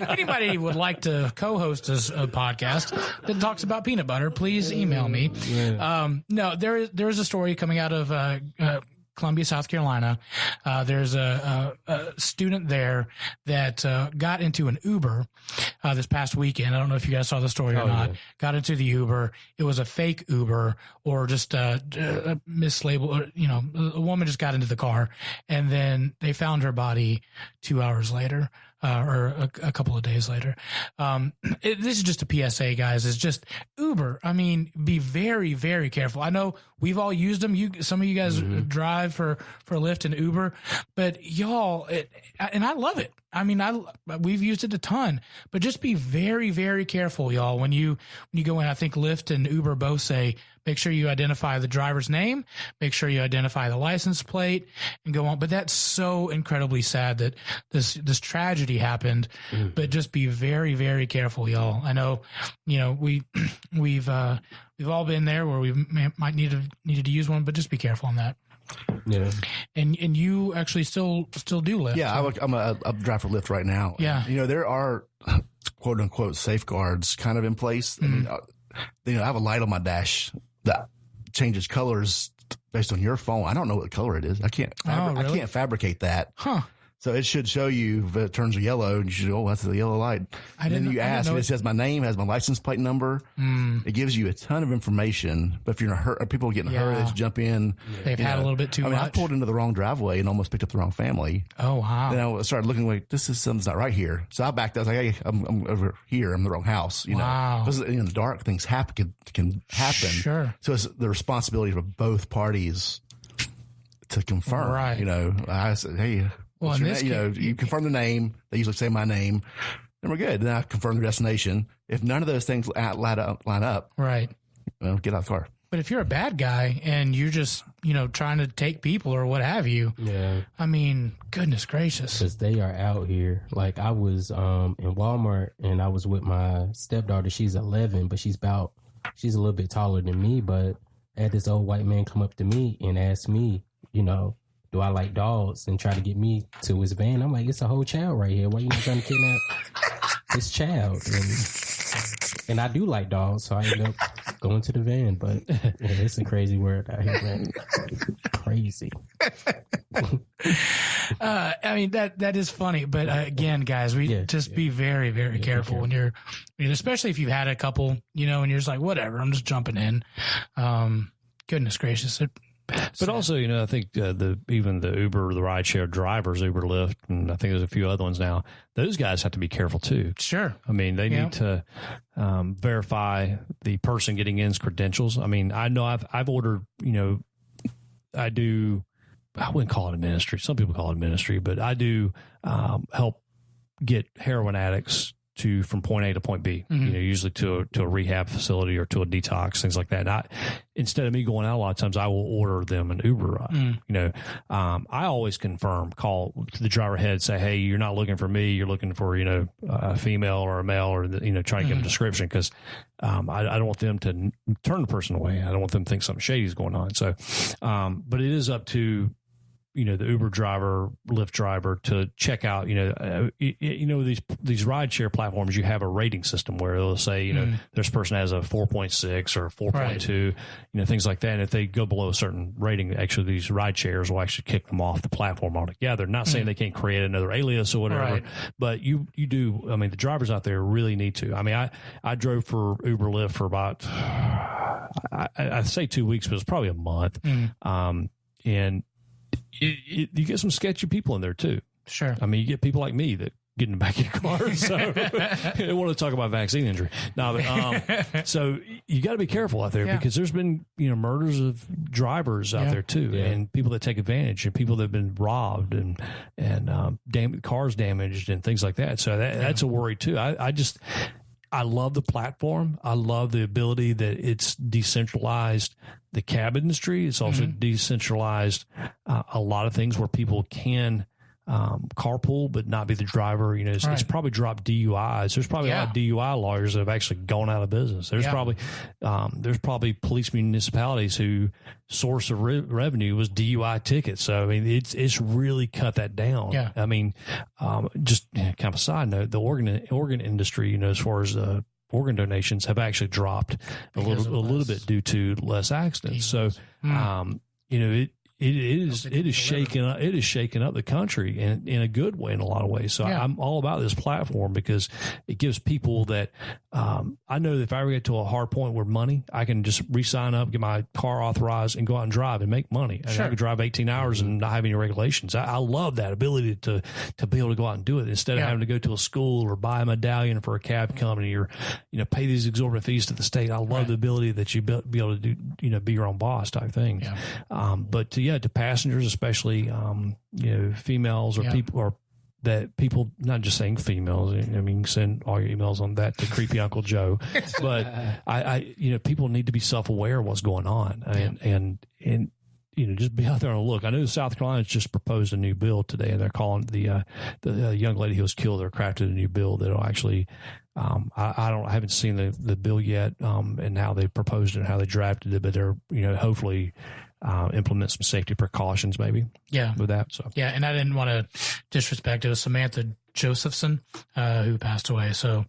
anybody would like to co-host a podcast that talks about peanut butter, please email me. No, there is a story coming out of Columbia, South Carolina. There's a student there that got into an Uber this past weekend. I don't know if you guys saw the story or not. Yeah. Got into the Uber. It was a fake Uber or just a mislabeled. A woman just got into the car, and then they found her body 2 hours later. Or a couple of days later. This is just a PSA, guys. It's just Uber. I mean, be very, very careful. I know we've all used them. Some of you guys drive for Lyft and Uber, but y'all, and I love it. I mean, we've used it a ton, but just be very, very careful, y'all. When you go in, I think Lyft and Uber both say, make sure you identify the driver's name, make sure you identify the license plate, and go on. But that's so incredibly sad that this tragedy happened. But just be very, very careful, y'all. I know, we've all been there where we might needed to use one, but just be careful on that. Yeah, and you actually still do Lyft. Yeah, I'm a drive for Lyft right now. Yeah, there are quote unquote safeguards kind of in place. I mean, I have a light on my dash that changes colors based on your phone. I don't know what color it is. I can't fabricate that. Huh. So it should show you if it turns yellow, and you should, that's the yellow light. And then you ask, and it says my name, has my license plate number. It gives you a ton of information. But if you're in a hurry, people getting in a hurry, they just jump in. They've had a little bit too much. I pulled into the wrong driveway and almost picked up the wrong family. Oh, wow. Then I started looking like, something's not right here. So I backed up. I was like, hey, I'm over here. I'm in the wrong house. Wow. Because in the dark, things can happen. Ssure. So it's the responsibility of both parties to confirm. Right. I said, hey, well, in this case, you confirm the name. They usually say my name. Then we're good. Then I confirm the destination. If none of those things line up, right? Get out of the car. But if you're a bad guy and you're just trying to take people or what have you, I mean, goodness gracious, because they are out here. Like I was in Walmart and I was with my stepdaughter. She's 11, but she's a little bit taller than me. But I had this old white man come up to me and ask me, do I like dogs, and try to get me to his van. I'm like, it's a whole child right here. Why you not trying to kidnap this child? And I do like dogs, so I end up going to the van. But it's a crazy world out here, man. Crazy. I mean, that is funny. But again, guys, be very, very careful when you're, especially if you've had a couple, and you're just like, whatever, I'm just jumping in. Goodness gracious. But also, I think even the Uber, the rideshare drivers, Uber, Lyft, and I think there's a few other ones now. Those guys have to be careful too. Sure. I mean, they need to verify the person getting in's credentials. I mean, I know I've ordered. I wouldn't call it a ministry. Some people call it a ministry, but I do help get heroin addicts from point A to point B, usually to a rehab facility or to a detox, things like that. And instead of me going out a lot of times, I will order them an Uber ride. I always call the driver ahead, say, hey, you're not looking for me. You're looking for, a female or a male, or, try to give them a description, because I don't want them to turn the person away. I don't want them to think something shady is going on. So, but it is up to the Uber driver, Lyft driver to check out, these rideshare platforms, you have a rating system where they'll say, this person has a 4.6 or 4.2, things like that. And if they go below a certain rating, actually these ride shares will actually kick them off the platform altogether. Not saying they can't create another alias or whatever, but you do. I mean, the drivers out there really need to. I mean, I drove for Uber Lyft for about, I'd say 2 weeks, but it was probably a month. And you get some sketchy people in there too. Sure. I mean, you get people like me that get in the back of your car. So I want to talk about vaccine injury. No, but so you got to be careful out there because there's been, murders of drivers out there too, and people that take advantage and people that have been robbed and cars damaged and things like that. So that's a worry too. I love the platform. I love the ability that it's decentralized the cab industry. It's also decentralized a lot of things where people can carpool but not be the driver. It's probably dropped DUIs. There's probably a lot of DUI lawyers that have actually gone out of business. There's probably police municipalities who source of revenue was DUI tickets. So I mean, it's really cut that down. Yeah. I mean, just kind of a side note, the organ industry, as far as organ donations have actually dropped a little bit due to less accidents. So, it is shaking up the country in a good way in a lot of ways. So I'm all about this platform because it gives people that I know that if I ever get to a hard point where money, I can just re-sign up, get my car authorized, and go out and drive and make money. And I could drive 18 hours and not have any regulations. I love that ability to be able to go out and do it instead of having to go to a school or buy a medallion for a cab company or pay these exorbitant fees to the state. I love the ability that you be able to do be your own boss type things. But to passengers, especially females or people or that people, not just saying females, I mean, you can send all your emails on that to creepy Uncle Joe, but people need to be self-aware of what's going on and just be out there and look. I know South Carolina's just proposed a new bill today, and they're calling the young lady who was killed. They're crafted a new bill that'll actually, I haven't seen the bill yet, and how they proposed it and how they drafted it, but they're, hopefully, implement some safety precautions maybe with that. So and I didn't want to disrespect it. It was Samantha Josephson who passed away. So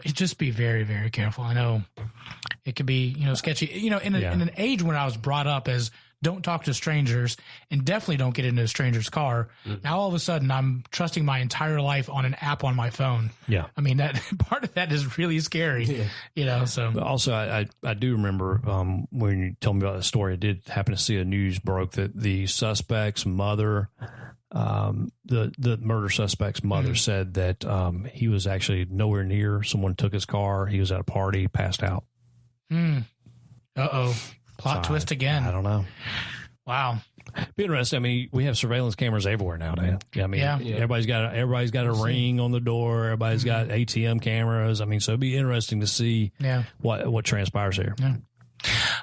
just be very, very careful. I know it could be sketchy. In an age when I was brought up as don't talk to strangers and definitely don't get into a stranger's car. Now all of a sudden I'm trusting my entire life on an app on my phone. Yeah. I mean, that part of that is really scary, so. But also I do remember when you told me about the story, I did happen to see a news broke that the suspect's mother, the murder suspect's mother said that he was actually nowhere near. Someone took his car. He was at a party, passed out. Uh-oh. Plot twist again. I don't know. Wow. Be interesting. I mean, we have surveillance cameras everywhere nowadays. I mean, everybody's got a ring on the door. Everybody's got ATM cameras. I mean, so it'd be interesting to see what transpires here. Yeah.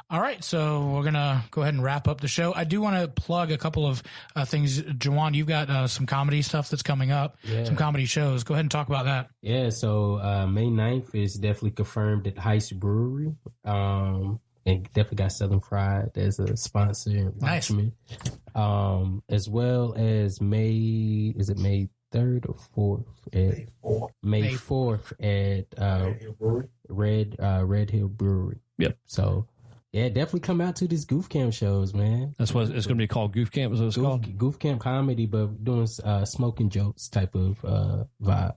All right, so we're gonna go ahead and wrap up the show. I do want to plug a couple of things. Jawan, you've got some comedy stuff that's coming up, some comedy shows. Go ahead and talk about that. Yeah, so May 9th is definitely confirmed at Heist Brewery. And definitely got Southern Fried as a sponsor. Nice. As well as May 3rd or 4th? May 4th at Red Hill Brewery. Yep. So, definitely come out to these Goof Camp shows, man. That's what it's going to be called. Goof Camp is what it's called? Goof Camp comedy, but doing smoking jokes type of vibe.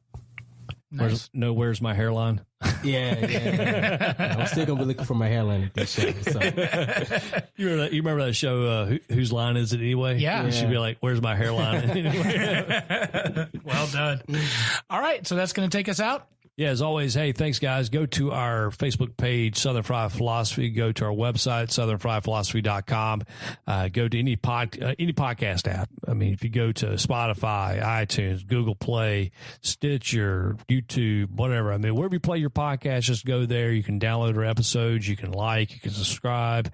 Nice. Where's my hairline? Yeah. I'm still gonna be looking for my hairline at this show. So. You remember that show? Whose line is it anyway? Yeah. You should be like, "Where's my hairline?" Anyway. Well done. All right, so that's going to take us out. Yeah, as always, hey, thanks, guys. Go to our Facebook page, Southern Fried Philosophy. Go to our website, southernfriedphilosophy.com. Go to any podcast app. I mean, if you go to Spotify, iTunes, Google Play, Stitcher, YouTube, whatever. I mean, wherever you play your podcast, just go there. You can download our episodes. You can like. You can subscribe.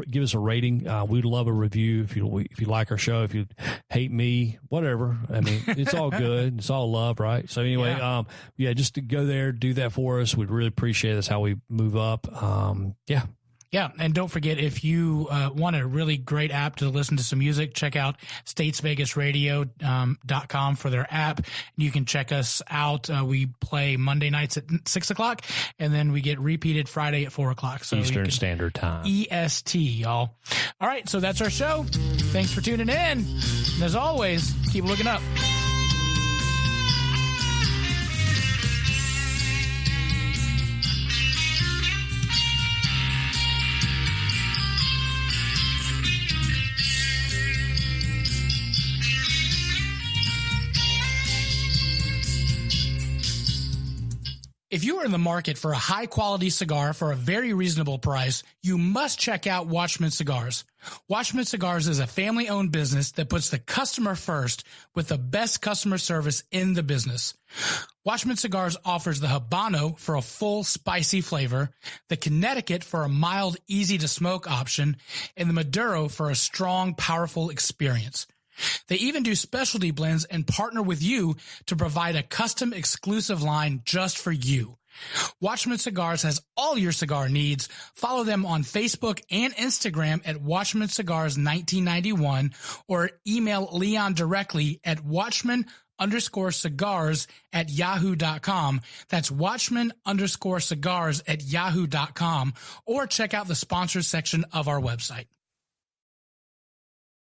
Give us a rating. We'd love a review if you like our show. If you hate me, whatever. I mean, it's all good. It's all love, right? So anyway, just to go there, do that for us. We'd really appreciate it. That's how we move up. Yeah, and don't forget, if you want a really great app to listen to some music, check out statesvegasradio.com for their app. You can check us out. We play Monday nights at 6 o'clock, and then we get repeated Friday at 4 o'clock. So Eastern Standard Time. EST, y'all. All right, so that's our show. Thanks for tuning in. And as always, keep looking up. If you are in the market for a high-quality cigar for a very reasonable price, you must check out Watchman Cigars. Watchman Cigars is a family-owned business that puts the customer first with the best customer service in the business. Watchman Cigars offers the Habano for a full, spicy flavor, the Connecticut for a mild, easy-to-smoke option, and the Maduro for a strong, powerful experience. They even do specialty blends and partner with you to provide a custom exclusive line just for you. Watchman Cigars has all your cigar needs. Follow them on Facebook and Instagram at Watchman Cigars 1991 or email Leon directly at Watchman_cigars@yahoo.com. That's Watchman_cigars@yahoo.com, or check out the sponsors section of our website.